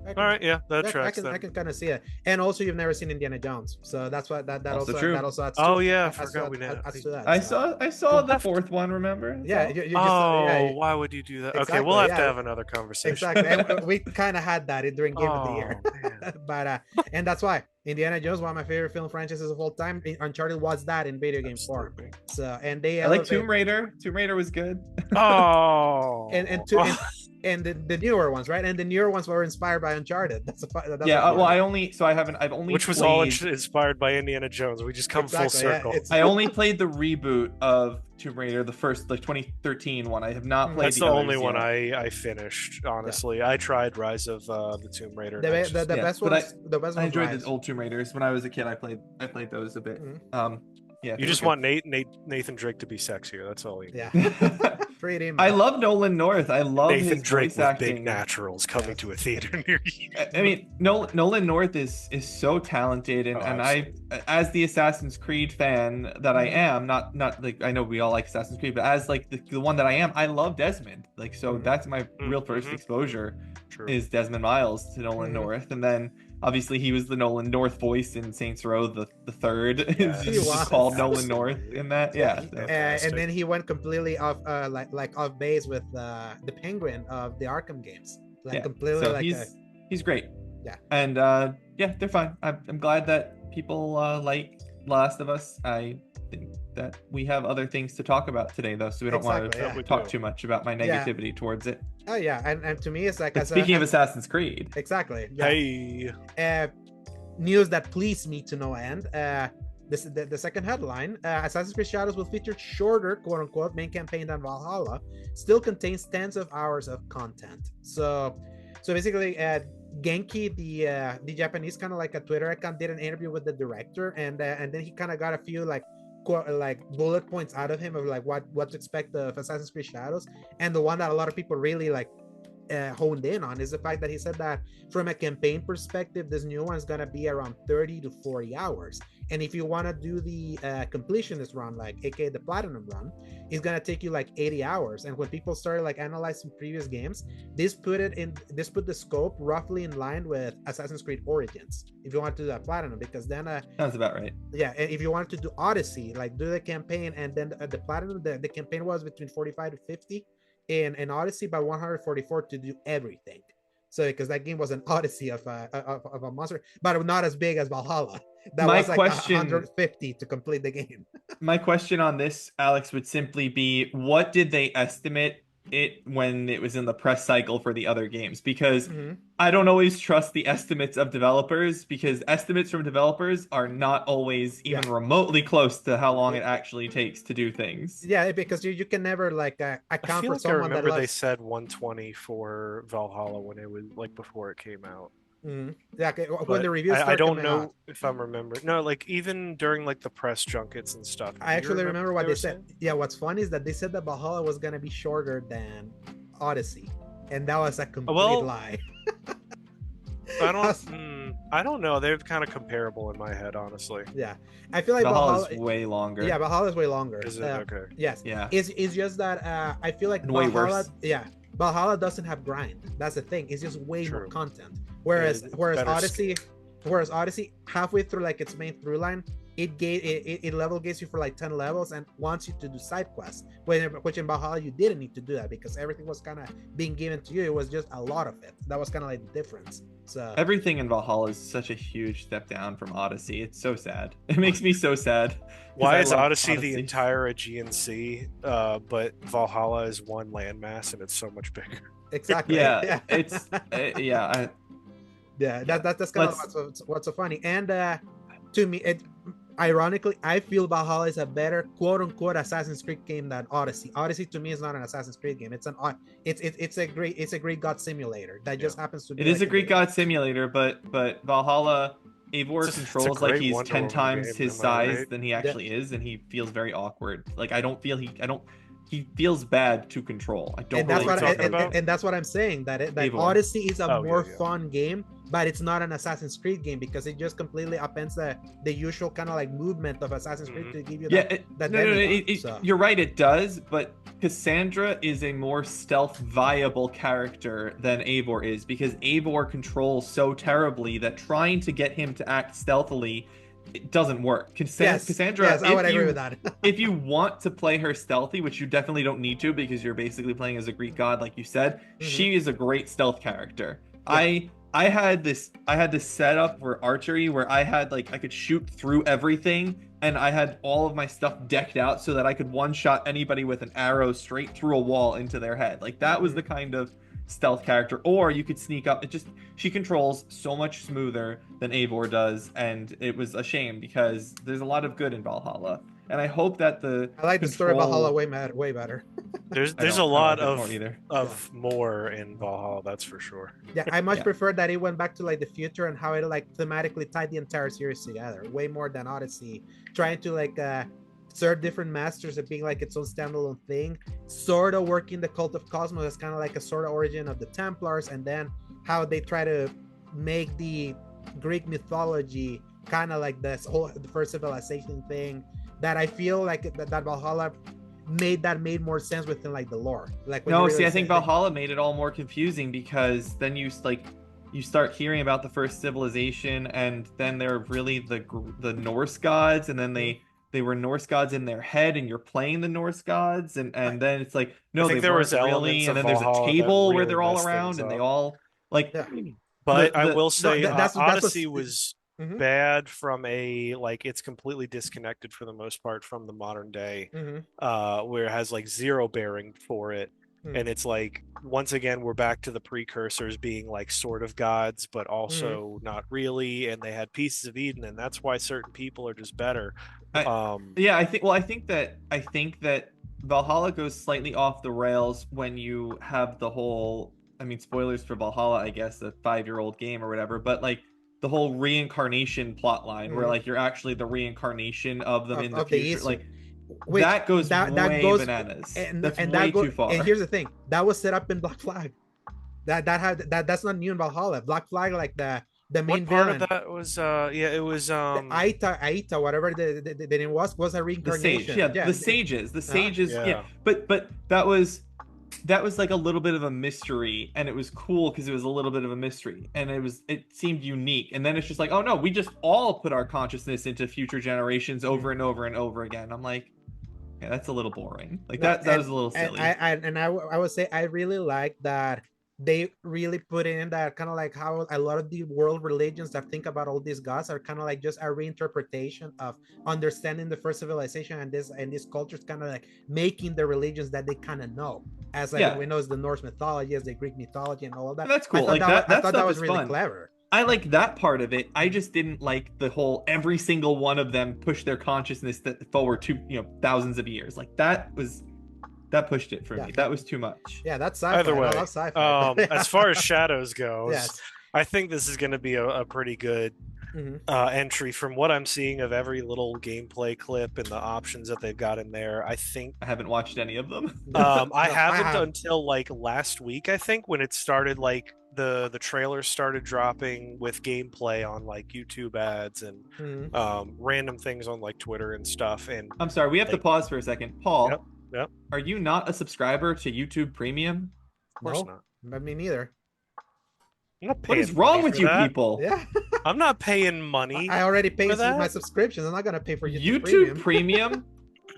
All right, yeah, that tracks. I can kind of see it, and also you've never seen Indiana Jones, so that's why that also true. That also adds. Oh yeah, I forgot we did. I saw the fourth one. Remember? Yeah. Why would you do that? Okay, we'll have to have another conversation. Exactly, and we kind of had that during Game of the Year, but and that's why Indiana Jones, one of my favorite film franchises of all time. Uncharted was that in video game form. So I like Tomb Raider. Tomb Raider was good. Oh, and the newer ones, right? And the newer ones were inspired by Uncharted. Which was all inspired by Indiana Jones. We just come full circle. I only played the reboot of Tomb Raider, the 2013 one. I have not played. That's the only one I finished. Honestly, I tried Rise of the Tomb Raider. The best one. I enjoyed the old Tomb Raiders when I was a kid. I played those a bit. Yeah, you just want Nathan Drake to be sexier. That's all you need. Yeah. Pretty much. I love Nolan North. I love Nathan his Drake voice with acting. Big Naturals coming to a theater near you. I mean, Nolan North is so talented, and as the Assassin's Creed fan that I am, not like I know we all like Assassin's Creed, but as like the one that I am, I love Desmond. Like, so that's my real first exposure is Desmond Miles to Nolan North, and then obviously he was the Nolan North voice in Saints Row the third. It's just called Nolan North in that. And then he went completely off like off base with the Penguin of the Arkham games. Like completely so like he's great. Yeah. And they're fine. I'm glad that people like Last of Us. I think that we have other things to talk about today, though, so we don't want to talk too much about my negativity towards it. Oh yeah, and to me it's like speaking of Assassin's Creed. Exactly. Yeah. Hey. News that pleased me to no end. The second headline: Assassin's Creed Shadows will feature shorter, quote unquote, main campaign than Valhalla. Still contains tens of hours of content. So basically, Genki, the Japanese kind of like a Twitter account, did an interview with the director, and then he kind of got a few like bullet points out of him of like what to expect of Assassin's Creed Shadows. And the one that a lot of people really like honed in on is the fact that he said that from a campaign perspective, this new one is gonna be around 30 to 40 hours. And if you want to do the completionist run, like aka the platinum run, it's gonna take you like 80 hours. And when people started like analyzing previous games, this put the scope roughly in line with Assassin's Creed Origins, if you want to do that platinum, because then sounds about right. Yeah, if you wanted to do Odyssey, like do the campaign, and then the platinum, the campaign was between 45 to 50 in Odyssey, by 144 to do everything. So because that game was an odyssey of a monster, but not as big as Valhalla. That was like 150 to complete the game. My question on this, Alex, would simply be, what did they estimate it when it was in the press cycle for the other games? Because I don't always trust the estimates of developers, because estimates from developers are not always even remotely close to how long it actually takes to do things. Yeah, because you can never like account for someone. I remember they said 120 for Valhalla when it was like before it came out. Yeah, when the reviews I don't know if I'm remembering. No, like even during like the press junkets and stuff. I actually remember what they said. Yeah, what's funny is that they said that Valhalla was gonna be shorter than Odyssey, and that was a complete lie. I don't know. They're kind of comparable in my head, honestly. Yeah, I feel like Valhalla's way longer. Yeah, Valhalla's way longer. Is it? Okay. Yes. Yeah. It's just that I feel like way worse. Yeah, Valhalla doesn't have grind. That's the thing. It's just way more content. Whereas Odyssey, halfway through like its main through line, it level gates you for like 10 levels and wants you to do side quests. Which in Valhalla you didn't need to do that, because everything was kind of being given to you. It was just a lot of it. That was kind of like the difference. So everything in Valhalla is such a huge step down from Odyssey. It's so sad. It makes me so sad. Why is Odyssey the entire Aegean Sea, but Valhalla is one landmass and it's so much bigger? Exactly. Yeah. It's that's kind of what's so funny. And to me, ironically, I feel Valhalla is a better quote unquote Assassin's Creed game than Odyssey. Odyssey to me is not an Assassin's Creed game. It's a Greek god simulator that just happens to be. It is a Greek god simulator, but Valhalla, Eivor controls like he's 10 times his size than he actually is, and he feels very awkward. Like he feels bad to control. I don't. And that's what I'm saying. That Odyssey is a more fun game, but it's not an Assassin's Creed game, because it just completely upends the usual kind of like movement of Assassin's Creed to give you that. You're right, it does, but Cassandra is a more stealth viable character than Eivor is, because Eivor controls so terribly that trying to get him to act stealthily, it doesn't work. Cassandra, I would agree with that. If you want to play her stealthy, which you definitely don't need to, because you're basically playing as a Greek god, like you said, she is a great stealth character. Yeah. I had this setup for archery where I had I could shoot through everything, and I had all of my stuff decked out so that I could one-shot anybody with an arrow straight through a wall into their head. Like, that was the kind of stealth character. Or you could sneak up. She controls so much smoother than Eivor does, and it was a shame, because there's a lot of good in Valhalla. And I hope that the story of Valhalla way better. There's a lot of more in Valhalla, that's for sure. Yeah, I much prefer that it went back to like the future and how it like thematically tied the entire series together, way more than Odyssey, trying to serve different masters and being like its own standalone thing, sort of working the Cult of Cosmos as kind of like a sort of origin of the Templars, and then how they try to make the Greek mythology kind of like this whole the first civilization thing, that I feel like that Valhalla made more sense within like the lore. Like no, see, I think Valhalla made it all more confusing, because then you start hearing about the first civilization, and then they're really the Norse gods, and then they were Norse gods in their head, and you're playing the Norse gods, and then it's like, no, they weren't really, and then there's a table where they're all around, and they all like. Yeah. But I will say, that's Odyssey was Mhm. bad from a like it's completely disconnected for the most part from the modern day, where it has like zero bearing for it. And it's like, once again, we're back to the precursors being like sort of gods, but also not really. And they had pieces of Eden, and that's why certain people are just better. Yeah, I think that Valhalla goes slightly off the rails when you have the whole. I mean, spoilers for Valhalla, I guess, a 5-year-old game or whatever, but like the whole reincarnation plot line, where like you're actually the reincarnation of them in the future, like. That goes way bananas. That's way too far. And here's the thing: that was set up in Black Flag. That's not new in Valhalla. Black Flag, like the main what part villain, of that was it was Aita, whatever the name was a reincarnation. The sages, yeah. But that was like a little bit of a mystery, and it was cool because it was a little bit of a mystery, and it seemed unique. And then it's just like, oh no, we just all put our consciousness into future generations over and over and over again. I'm like, yeah, that's a little boring. Like that was a little silly. I would say I really like that they really put in that kind of like how a lot of the world religions that think about all these gods are kind of like just a reinterpretation of understanding the first civilization, and these cultures kind of like making the religions that they kind of know, as like we know is the Norse mythology, as the Greek mythology, and all of that. And that's cool. I thought that was really clever. I like that part of it. I just didn't like the whole every single one of them push their consciousness forward to thousands of years. Like that pushed it for me. That was too much. Yeah, that's sci-fi. Either way, I love sci-fi. as far as Shadows goes, yes. I think this is going to be a pretty good entry from what I'm seeing of every little gameplay clip and the options that they've got in there. I think I haven't watched any of them. I haven't until like last week, I think, when it started, like the trailers started dropping with gameplay on like YouTube ads and random things on like Twitter and stuff. And I'm sorry, we have to pause for a second. Paul, Yep. Are you not a subscriber to YouTube Premium? Of course not. Me neither. What is wrong with you people? Yeah. I'm not paying money. I already paid for my subscriptions. I'm not gonna pay for YouTube Premium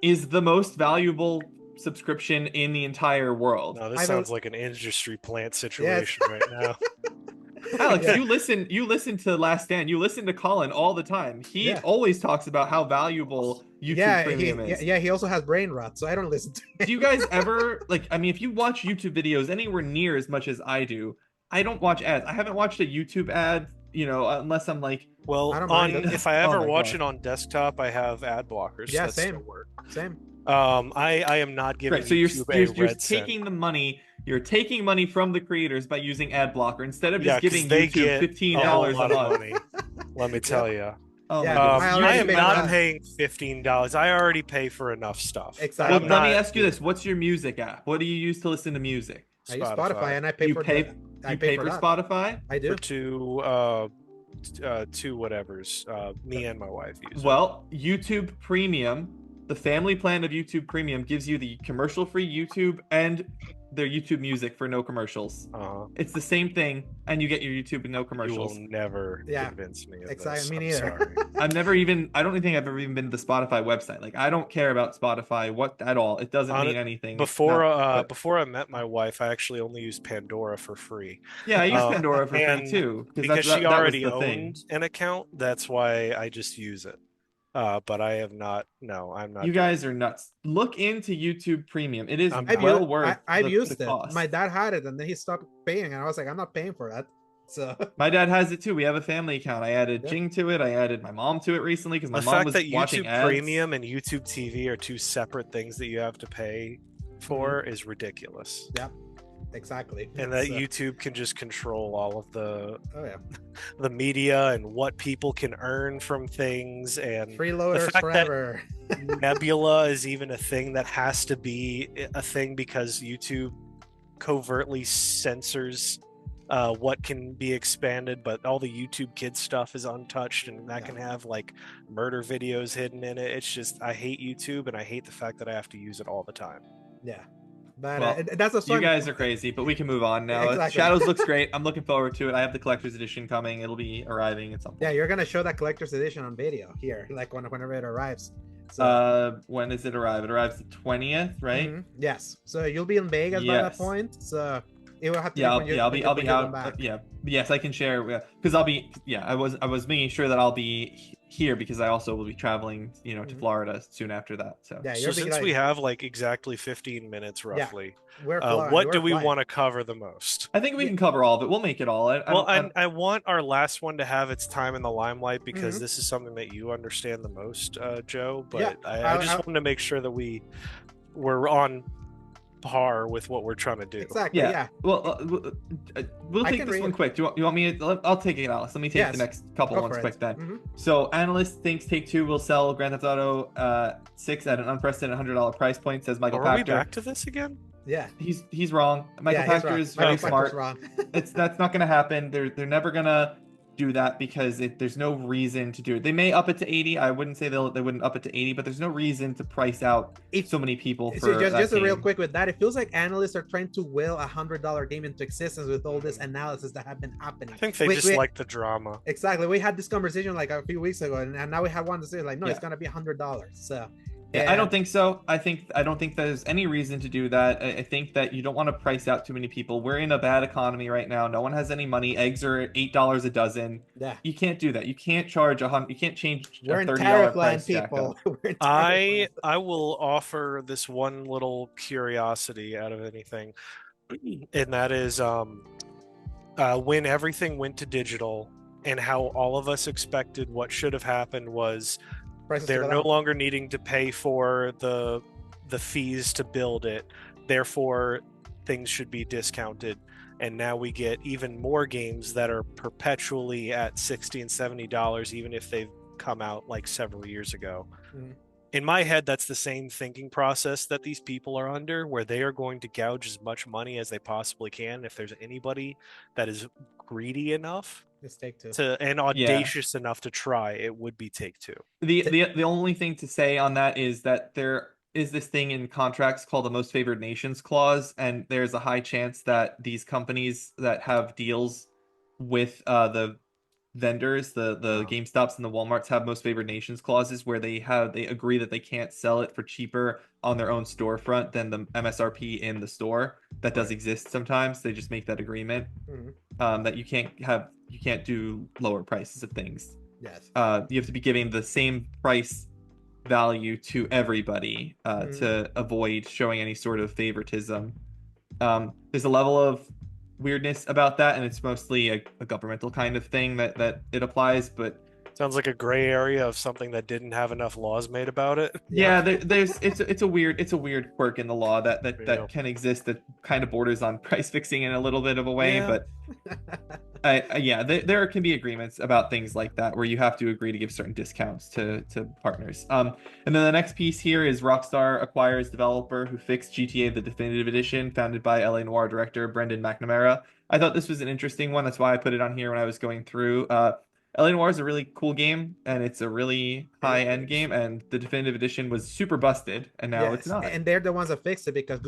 is the most valuable subscription in the entire world. No, this sounds like an industry plant situation right now. Alex, you listen to Last Stand. You listen to Colin all the time. He always talks about how valuable YouTube Premium is. Yeah, he also has brain rot, so I don't listen to him. Do you guys ever if you watch YouTube videos anywhere near as much as I do, I don't watch ads. I haven't watched a YouTube ad, unless I'm like, well, if I ever watch it on desktop, I have ad blockers. Yeah, same. I am not giving. Right, so you're taking the money. You're taking money from the creators by using ad blocker instead of just giving YouTube $15 a month. Let me tell you. I am not paying $15. I already pay for enough stuff. Exactly. Well, let me ask you this: what's your music app? What do you use to listen to music? I use Spotify, and I pay for. You pay for Spotify? I do. For two whatevers. Me and my wife use. Well, YouTube Premium, the family plan of YouTube Premium, gives you the commercial-free YouTube and their YouTube Music for no commercials. It's the same thing, and you get your YouTube and no commercials. You will never convince me of this. Me neither. I don't think I've ever even been to the Spotify website. Like, I don't care about Spotify at all. It doesn't mean anything. Before I met my wife, I actually only used Pandora for free. Yeah, I use Pandora for free too. Because she already owned an account, that's why I just use it. But I have not. No, I'm not. You guys are nuts. Look into YouTube Premium. It is well worth. I've used it. Cost. My dad had it, and then he stopped paying, and I was like, I'm not paying for that. So my dad has it too. We have a family account. I added Jing to it. I added my mom to it recently because my mom was watching YouTube ads. Premium and YouTube TV are two separate things that you have to pay for is ridiculous. Yep. Exactly. And that YouTube can just control all of the the media and what people can earn from things, and freeloaders forever. Nebula is even a thing that has to be a thing because YouTube covertly censors what can be expanded, but all the YouTube Kids stuff is untouched, and that can have like murder videos hidden in it. It's just, I hate YouTube, and I hate the fact that I have to use it all the time. Yeah. But Well, that's a you guys are crazy, but we can move on now. Exactly. Shadows looks great. I'm looking forward to it. I have the collector's edition coming. It'll be arriving at some point. Yeah, you're gonna show that collector's edition on video here, like whenever it arrives. So, when does it arrive? It arrives the 20th, right? Yes. So you'll be in Vegas by that point. So it will have to. I'll be out. Yes, I can share because I'll be. Yeah, I was making sure that I'll be here because I also will be traveling, to Florida soon after that. So so since we have like exactly 15 minutes roughly, what do we want to cover the most? I think we can cover all of it. We'll make it all. I want our last one to have its time in the limelight because this is something that you understand the most, Joe. But I just wanted to make sure that we're on par with what we're trying to do. Exactly. Yeah. Well, we'll take this one quick. Do you want me to? I'll take it, Alice. Let me take the next couple ones quick then. So, analyst thinks Take-Two will sell Grand Theft Auto 6 at an unprecedented $100 price point. Says Michael Pachter. Are we back to this again? Yeah. He's wrong. Michael Pachter is very smart. That's not going to happen. They're never gonna do that because there's no reason to do it. They may up it to 80. I wouldn't say they wouldn't up it to 80, but there's no reason to price out so many people for so just game. Real quick with that, it feels like analysts are trying to will $100 game into existence with all this analysis that have been happening. I think they just like the drama. Exactly. We had this conversation like a few weeks ago, and now we have one to say like, no, it's gonna be $100. So I don't think so. I don't think there's any reason to do that. I think that you don't want to price out too many people. We're in a bad economy right now. No one has any money. Eggs are $8 a dozen. Yeah, you can't do that. You can't charge $100. You can't change We're a $30 in tariff price land, people. I will offer this one little curiosity out of anything, and that is when everything went to digital and how all of us expected what should have happened was they're no longer needing to pay for the fees to build it, therefore things should be discounted, and now we get even more games that are perpetually at $60 and $70 even if they've come out like several years ago. In my head, that's the same thinking process that these people are under, where they are going to gouge as much money as they possibly can. If there's anybody that is greedy enough and audacious enough to try, it would be Take-Two. The only thing to say on that is that there is this thing in contracts called the most favored nations clause, and there's a high chance that these companies that have deals with the vendors, the GameStops and the Walmarts have most favored nations clauses where they agree that they can't sell it for cheaper on their own storefront than the MSRP in the store. That does exist sometimes. They just make that agreement that you can't do lower prices of things. Yes. You have to be giving the same price value to everybody to avoid showing any sort of favoritism. There's a level of weirdness about that, and it's mostly a governmental kind of thing that it applies, but sounds like a gray area of something that didn't have enough laws made about it. It's a weird quirk in the law that can exist that kind of borders on price fixing in a little bit of a way, but there can be agreements about things like that where you have to agree to give certain discounts to partners. And then the next piece here is Rockstar acquires developer who fixed GTA the Definitive Edition, founded by LA Noire director Brendan McNamara. I thought this was an interesting one. That's why I put it on here when I was going through. LA Noire is a really cool game, and it's a really high-end game, and the Definitive Edition was super busted, and now it's not. And they're the ones that fixed it because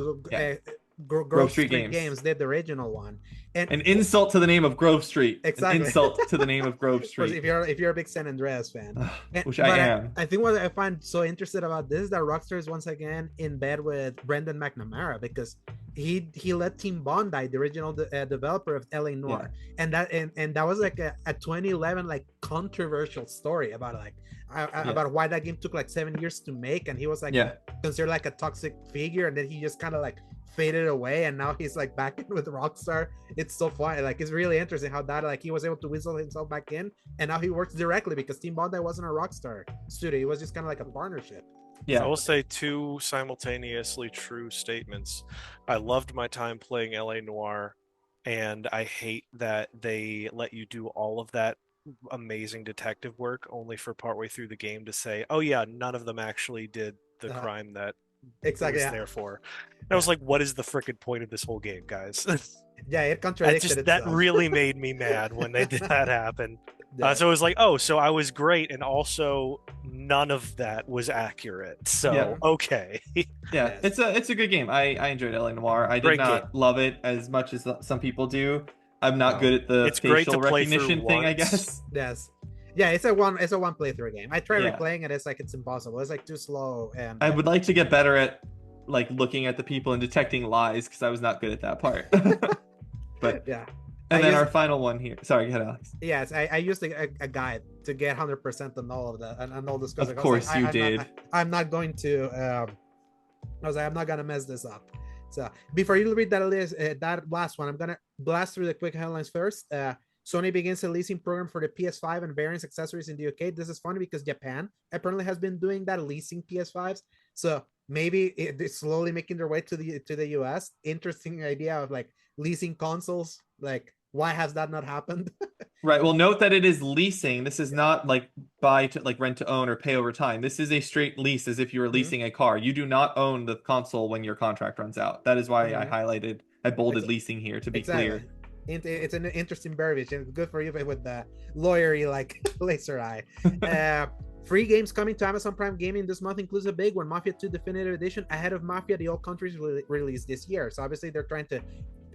Grove Street Games did the original one. And an insult to the name of Grove Street. Exactly. An insult to the name of Grove Street. If you're a big San Andreas fan. Which I am. I think what I find so interesting about this is that Rockstar is once again in bed with Brendan McNamara because he let Tim Bondi, the original developer of LA Noire, and that was like a 2011 like controversial story about about why that game took like 7 years to make, and he was like considered like a toxic figure, and then he just kind of like faded away, and now he's like back in with Rockstar. It's so funny, like it's really interesting how that like he was able to whistle himself back in, and now he works directly because Tim Bondi wasn't a Rockstar studio. It was just kind of like a partnership. I will say two simultaneously true statements. I loved my time playing LA Noire, and I hate that they let you do all of that amazing detective work only for partway through the game to say, oh yeah, none of them actually did the crime that was there for. And I was like, what is the frickin' point of this whole game, guys? Yeah, it contradicted That itself. really made me mad when they did that happen. Yeah. So it was like, oh, so I was great, and also none of that was accurate. So Yeah. okay, Yeah, Yes. it's a good game. I enjoyed LA Noire. I did Great not game. love it as much as some people do. I'm not No. good at the It's great to facial play through recognition thing, I once. guess. Yes. Yeah, it's a one playthrough game. I tried Yeah. replaying it, it's impossible. It's like too slow, and I would like to get better at like looking at the people and detecting lies because I was not good at that part. But yeah. and I then used- our final one here. Sorry, go ahead, Alex. Yes, I used a guide to get 100% on all of that and all this. Of course you did. I'm not going to. I was like, I'm not gonna mess this up. So before you read that list, that last one, I'm gonna blast through the quick headlines first. Sony begins a leasing program for the PS5 and various accessories in the UK. This is funny because Japan apparently has been doing that, leasing PS5s. So maybe it's slowly making their way to the US. Interesting idea of like leasing consoles. Like, why has that not happened? Right. Well, note that it is leasing. This is not like buy to like rent to own or pay over time. This is a straight lease as if you were leasing a car. You do not own the console when your contract runs out. That is why I bolded leasing here to be clear. It's an interesting verbiage, and good for you with the lawyery like laser eye. Free games coming to Amazon Prime Gaming this month includes a big one, Mafia 2 Definitive Edition, ahead of Mafia the All Countries release this year. So obviously they're trying to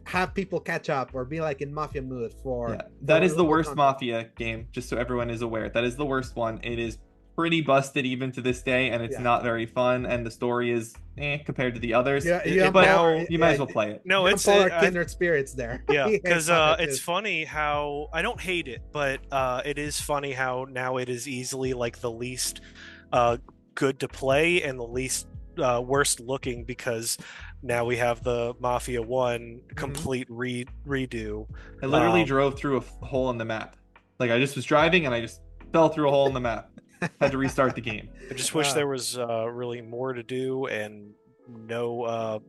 have people catch up or be like in Mafia mood for. That is the worst Mafia game, just so everyone is aware. That is the worst one. It is pretty busted even to this day, and it's not very fun, and the story is compared to the others. But you might as well play it. No, it's kindred spirits there. Yeah, because it's funny how I don't hate it, but it is funny how now it is easily like the least good to play and the least worst looking, because now we have the Mafia 1 complete redo. I literally drove through a hole in the map. Like, I just was driving and I just fell through a hole in the map. Had to restart the game. I just wish there was really more to do and no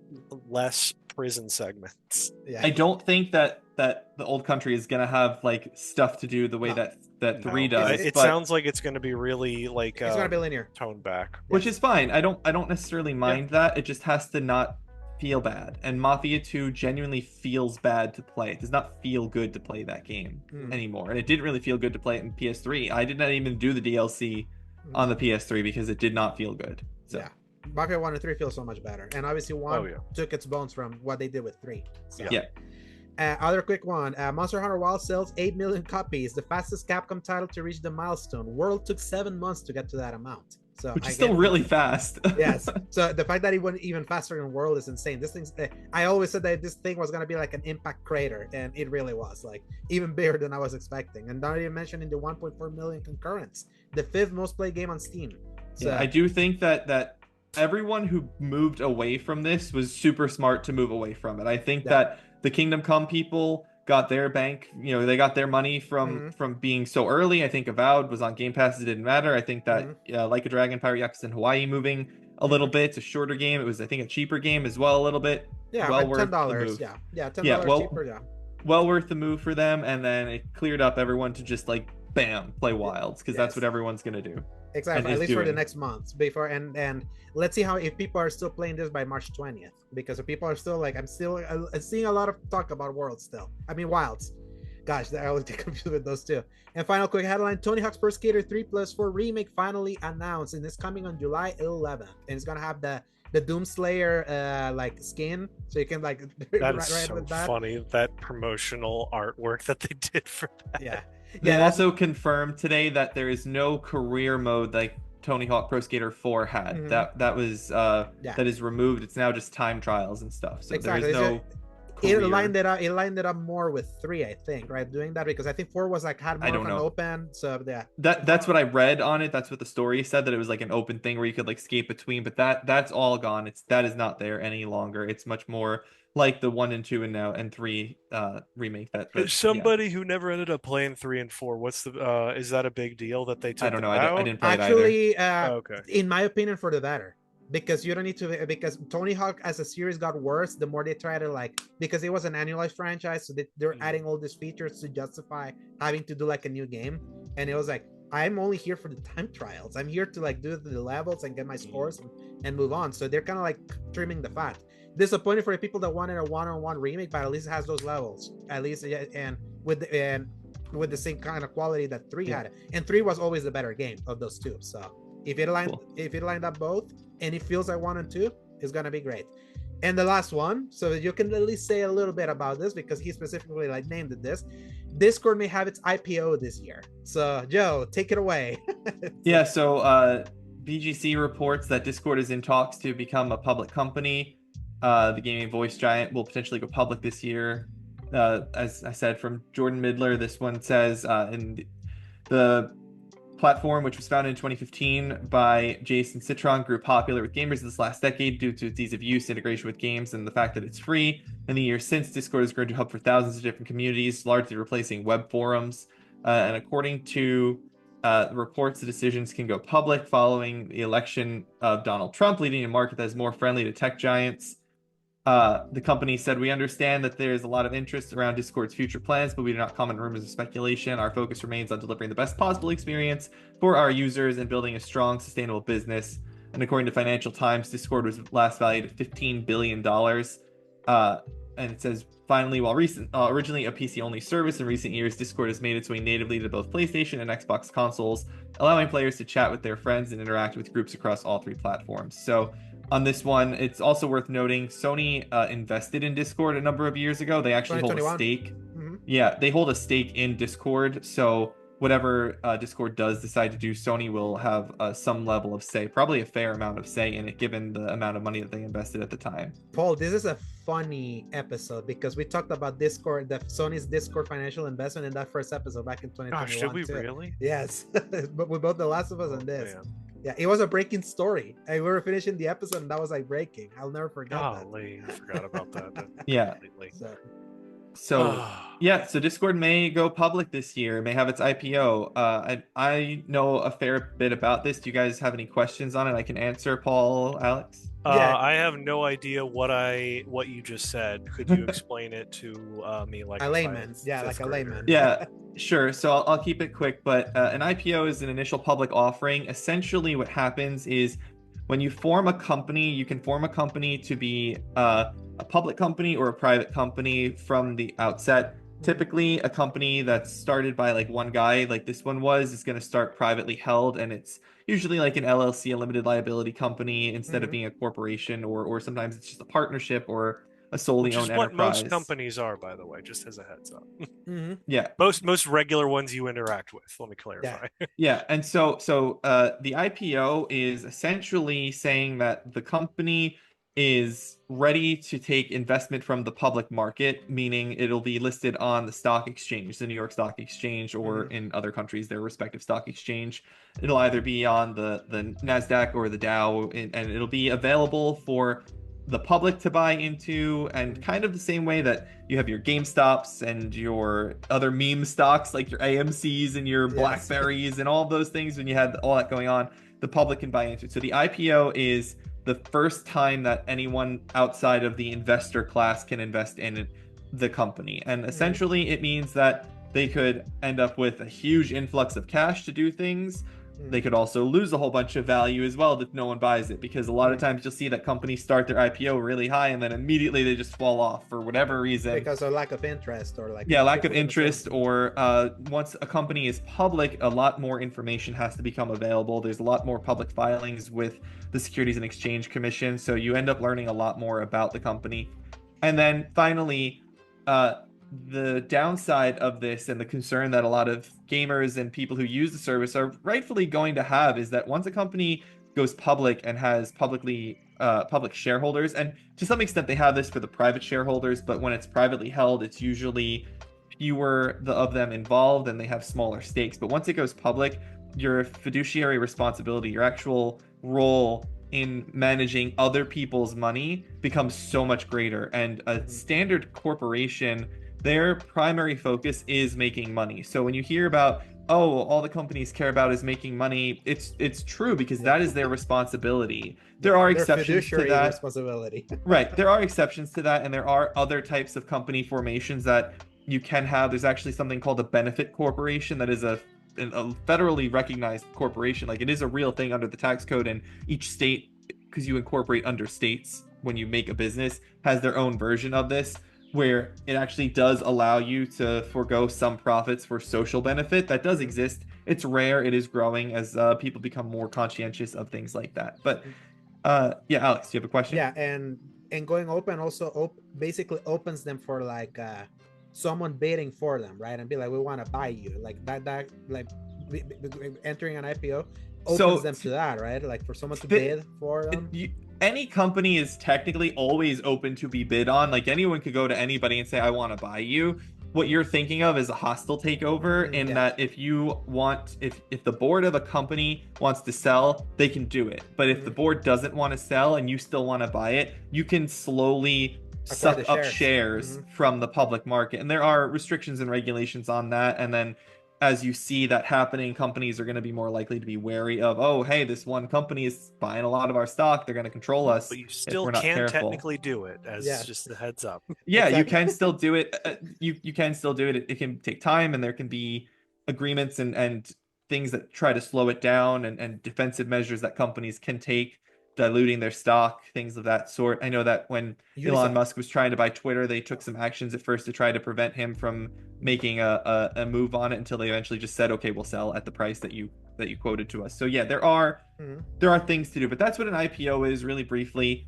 less prison segments. Yeah. I don't think that the old country is gonna have like stuff to do the way that 3 does. It sounds like it's gonna be really like it's gonna be linear, toned back, which is fine. I don't necessarily mind that. It just has to not feel bad. And Mafia 2 genuinely feels bad to play. It does not feel good to play that game anymore. And it didn't really feel good to play it in PS3. I did not even do the DLC on the PS3 because it did not feel good. So yeah. Mafia 1 and 3 feel so much better. And obviously 1 took its bones from what they did with 3. So. Yeah. Other quick one, Monster Hunter Wilds sells 8 million copies, the fastest Capcom title to reach the milestone. World took 7 months to get to that amount. So which is still really fast. Yes. So the fact that it went even faster than World is insane. This thing's, I always said that this thing was going to be like an impact crater, and it really was, like even bigger than I was expecting. And not even mentioning the 1.4 million concurrents, the 5th most played game on Steam. So I do think that everyone who moved away from this was super smart to move away from it. I think that the Kingdom Come people got their bank, they got their money from being so early. I think Avowed was on Game Pass, it didn't matter. I think that Like a Dragon, Pirate Yakuza in Hawaii moving a little bit. It's a shorter game. It was, I think, a cheaper game as well, a little bit. Yeah, well like worth $10. the move. Yeah, $10 cheaper. Well worth the move for them, and then it cleared up everyone to just like bam, play Wilds, because that's what everyone's gonna do. Exactly, at least for the next month before, and let's see how if people are still playing this by March 20th, because if people are still like, I'm still seeing a lot of talk about Worlds still. I mean Wilds. Gosh, I always get confused with those two. And final quick headline: Tony Hawk's Pro Skater 3+4 remake finally announced, and it's coming on July 11th, and it's gonna have the Doomslayer like skin, so you can like. That is so funny, that promotional artwork that they did for that. Yeah. They also confirmed today that there is no career mode like Tony Hawk Pro Skater 4 had. That was that is removed. It's now just time trials and stuff. So exactly. there is no. It lined it up more with 3, I think, right? Doing that because I think 4 was like had more of an open. So yeah. That's what I read on it. That's what the story said, that it was like an open thing where you could like skate between. But that's all gone. That is not there any longer. It's much more like the 1 and 2 and now and 3 remake. That somebody who never ended up playing 3 and 4. What's the is that a big deal that they took? I don't know. I didn't play actually, it either. Okay. In my opinion, for the better. Because you don't need to, because Tony Hawk as a series got worse the more they try to like, because it was an annualized franchise, so they're adding all these features to justify having to do like a new game. And it was like, I'm only here for the time trials. I'm here to like do the levels and get my scores and move on. So they're kind of like trimming the fat. disappointed for the people that wanted a one-on-one remake, but at least it has those levels. At least, and with the same kind of quality that 3 had. And 3 was always the better game of those two. So if it lined up both and it feels like 1 and 2, it's gonna be great. And the last one, so you can at least say a little bit about this because he specifically like named it this. Discord may have its IPO this year. So Joe, take it away. Yeah, so BGC reports that Discord is in talks to become a public company. The gaming voice giant will potentially go public this year. As I said, from Jordan Midler, this one says in the platform, which was founded in 2015 by Jason Citron, grew popular with gamers this last decade due to its ease of use, integration with games, and the fact that it's free. In the years since, Discord has grown to a hub for thousands of different communities, largely replacing web forums. And according to reports, the decisions can go public following the election of Donald Trump, leading a market that is more friendly to tech giants. The company said, "We understand that there's a lot of interest around Discord's future plans, but we do not comment rumors or speculation. Our focus remains on delivering the best possible experience for our users and building a strong, sustainable business." And according to Financial Times, Discord was last valued at $15 billion. And it says, finally, while originally a PC-only service, in recent years, Discord has made its way natively to both PlayStation and Xbox consoles, allowing players to chat with their friends and interact with groups across all 3 platforms. So on this one, it's also worth noting Sony invested in Discord a number of years ago. They actually hold a stake. Mm-hmm. Yeah, they hold a stake in Discord. So whatever Discord does decide to do, Sony will have some level of say, probably a fair amount of say in it, given the amount of money that they invested at the time. Paul, this is a funny episode because we talked about Discord, Sony's Discord financial investment in that first episode back in 2021. Gosh, should we really? Yes, but with both The Last of Us and this. Man. Yeah, it was a breaking story. And we were finishing the episode and that was like breaking. I'll never forget that. I forgot about that. Yeah. So Discord may go public this year, may have its IPO. I know a fair bit about this. Do you guys have any questions on it I can answer, Paul, Alex? I have no idea what you just said. Could you explain it to me like a layman? Yeah, like a layman. Yeah, sure. So I'll keep it quick, but an IPO is an initial public offering. Essentially what happens is when you form a company, you can form a company to be a public company or a private company from the outset. Typically, a company that's started by like one guy, like this one was, is going to start privately held, and it's usually like an LLC, a limited liability company, instead of being a corporation, or sometimes it's just a partnership or a solely owned enterprise. What most companies are, by the way, just as a heads up. Yeah, most regular ones you interact with. Let me clarify. Yeah, and so the IPO is essentially saying that the company is ready to take investment from the public market, meaning it'll be listed on the stock exchange, the New York Stock Exchange, or in other countries, their respective stock exchange. It'll either be on the NASDAQ or the Dow, and it'll be available for the public to buy into, and kind of the same way that you have your GameStops and your other meme stocks, like your AMCs and your Blackberries and all of those things. When you had all that going on, the public can buy into it. So the IPO is the first time that anyone outside of the investor class can invest in the company. And essentially it means that they could end up with a huge influx of cash to do things. They could also lose a whole bunch of value as well if no one buys it, because a lot of times you'll see that companies start their IPO really high and then immediately they just fall off for whatever reason. Because of lack of interest, or like... Yeah, lack of interest, or once a company is public, a lot more information has to become available. There's a lot more public filings with the Securities and Exchange Commission, so you end up learning a lot more about the company. And then finally, the downside of this, and the concern that a lot of gamers and people who use the service are rightfully going to have, is that once a company goes public and has public shareholders, and to some extent they have this for the private shareholders, but when it's privately held, it's usually fewer of them involved and they have smaller stakes. But once it goes public, your fiduciary responsibility, your actual role in managing other people's money becomes so much greater. And a standard corporation, their primary focus is making money. So when you hear about, oh, all the companies care about is making money, it's true, because that is their responsibility. There are exceptions to that. Responsibility. Right. There are exceptions to that, and there are other types of company formations that you can have. There's actually something called a benefit corporation that is a federally recognized corporation. Like, it is a real thing under the tax code in each state, because you incorporate under states when you make a business, has their own version of this, where it actually does allow you to forego some profits for social benefit. That does exist. It's rare. It is growing as people become more conscientious of things like that. But yeah, Alex, do you have a question? Yeah, and going open also basically opens them for like someone bidding for them, right? And be like, we want to buy you, like that like entering an IPO opens them to that, right? Like for someone to bid for them. Any company is technically always open to be bid on. Like anyone could go to anybody and say, I want to buy you. What you're thinking of is a hostile takeover, in that if the board of a company wants to sell, they can do it. But if the board doesn't want to sell and you still want to buy it, you can slowly suck up shares from the public market. And there are restrictions and regulations on that. And then as you see that happening, companies are going to be more likely to be wary of, oh, hey, this one company is buying a lot of our stock. They're going to control us. But you still can technically do it, as just a heads up. Yeah, exactly. You can still do it. You can still do it. It can take time, and there can be agreements and things that try to slow it down, and defensive measures that companies can take, diluting their stock, things of that sort. I know that when Elon Musk was trying to buy Twitter, they took some actions at first to try to prevent him from making a move on it, until they eventually just said, okay, we'll sell at the price that you quoted to us. So yeah, there are things to do, but that's what an IPO is, really briefly.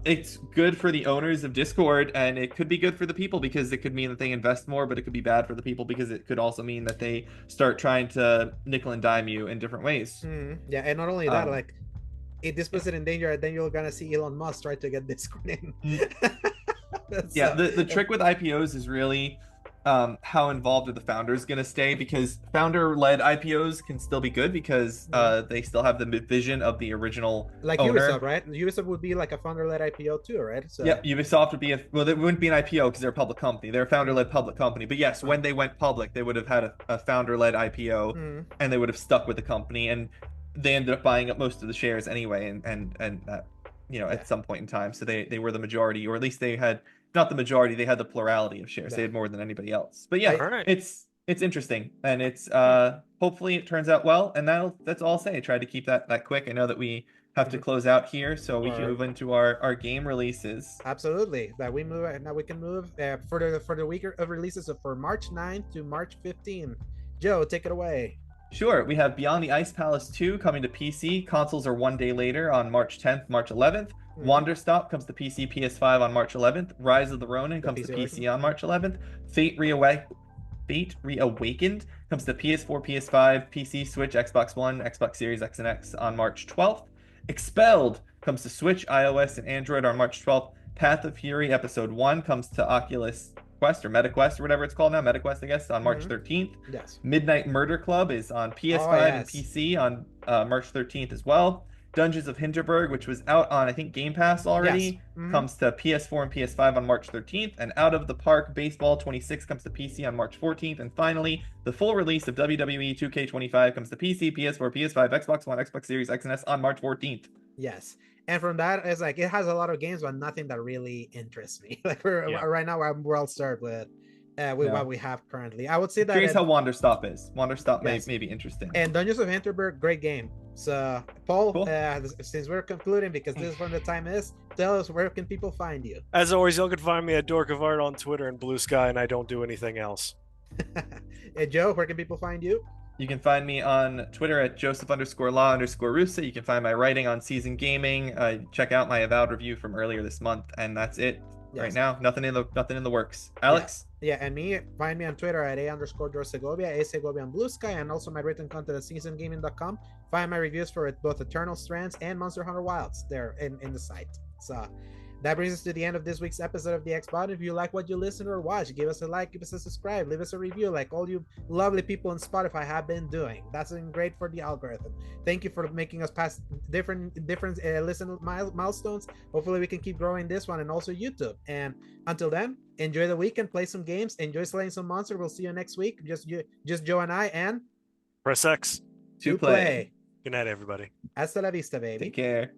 It's good for the owners of Discord, and it could be good for the people because it could mean that they invest more, but it could be bad for the people because it could also mean that they start trying to nickel and dime you in different ways. Yeah, and not only that, like, if this puts it in danger, then you're gonna see Elon Musk try to get Discord in. Yeah, the trick with IPOs is really how involved are the founders going to stay, because founder-led IPOs can still be good because they still have the vision of the original like owner. Ubisoft, right? Ubisoft would be like a founder-led IPO too, right? So yeah, Ubisoft would be they wouldn't be an IPO because they're a public company. They're a founder-led public company. But yes, when they went public, they would have had a founder-led IPO, and they would have stuck with the company, and they ended up buying up most of the shares anyway, and that, at some point in time. So they were the majority, or at least they had not the majority, they had the plurality of shares. They had more than anybody else. But yeah, it's interesting, and it's hopefully it turns out well. And that's all I'll say. I tried to keep that quick. I know that we have to close out here, so we can move into our game releases. Absolutely. That we move now. We can move for the week of releases. So for March 9th to March 15th. Joe, take it away. Sure. We have Beyond the Ice Palace 2 coming to PC. Consoles are one day later on March 10th, March 11th. Wanderstop comes to PC, PS5 on March 11th. Rise of the Ronin comes to PC on March 11th. Fate Reawakened comes to PS4, PS5, PC, Switch, Xbox One, Xbox Series X and X on March 12th. Expelled comes to Switch, iOS, and Android on March 12th. Path of Fury Episode 1 comes to Oculus Quest or MetaQuest or whatever it's called now, MetaQuest, I guess, on March 13th. Yes. Midnight Murder Club is on PS5 and PC on March 13th as well. Dungeons of Hinterberg, which was out on, I think, Game Pass already, comes to PS4 and PS5 on March 13th. And Out of the Park Baseball 26 comes to PC on March 14th. And finally, the full release of WWE 2K25 comes to PC, PS4, PS5, Xbox One, Xbox Series X and S on March 14th. Yes. And from that, it's like it has a lot of games, but nothing that really interests me. Like right now, we're all start with what we have currently. I would say that. Curious how Wanderstop is. Wanderstop may be interesting. And Dungeons of Hinterberg, great game. So, Paul, cool. Since we're concluding, because this is when the time is, tell us, where can people find you? As always, you can find me at Dork of Art on Twitter and Blue Sky, and I don't do anything else. Hey, Joe, where can people find you? You can find me on Twitter at Joseph_Law_Russa. You can find my writing on Season Gaming. Check out my Avowed review from earlier this month, and that's it. Yes. Right now. Nothing in the works. Alex? Yeah, and find me on Twitter at A_George Segovia on Blue Sky, and also my written content at seasongaming.com. Find my reviews for both Eternal Strands and Monster Hunter Wilds there in the site. So that brings us to the end of this week's episode of the Xbox. If you like what you listen or watch, give us a like, give us a subscribe, leave us a review like all you lovely people on Spotify have been doing. That's been great for the algorithm. Thank you for making us pass different listen milestones. Hopefully we can keep growing this one, and also YouTube. And until then, enjoy the weekend, play some games, enjoy slaying some monster. We'll see you next week. Just Joe and I, and press X to play. Good night, everybody. Hasta la vista, baby. Take care.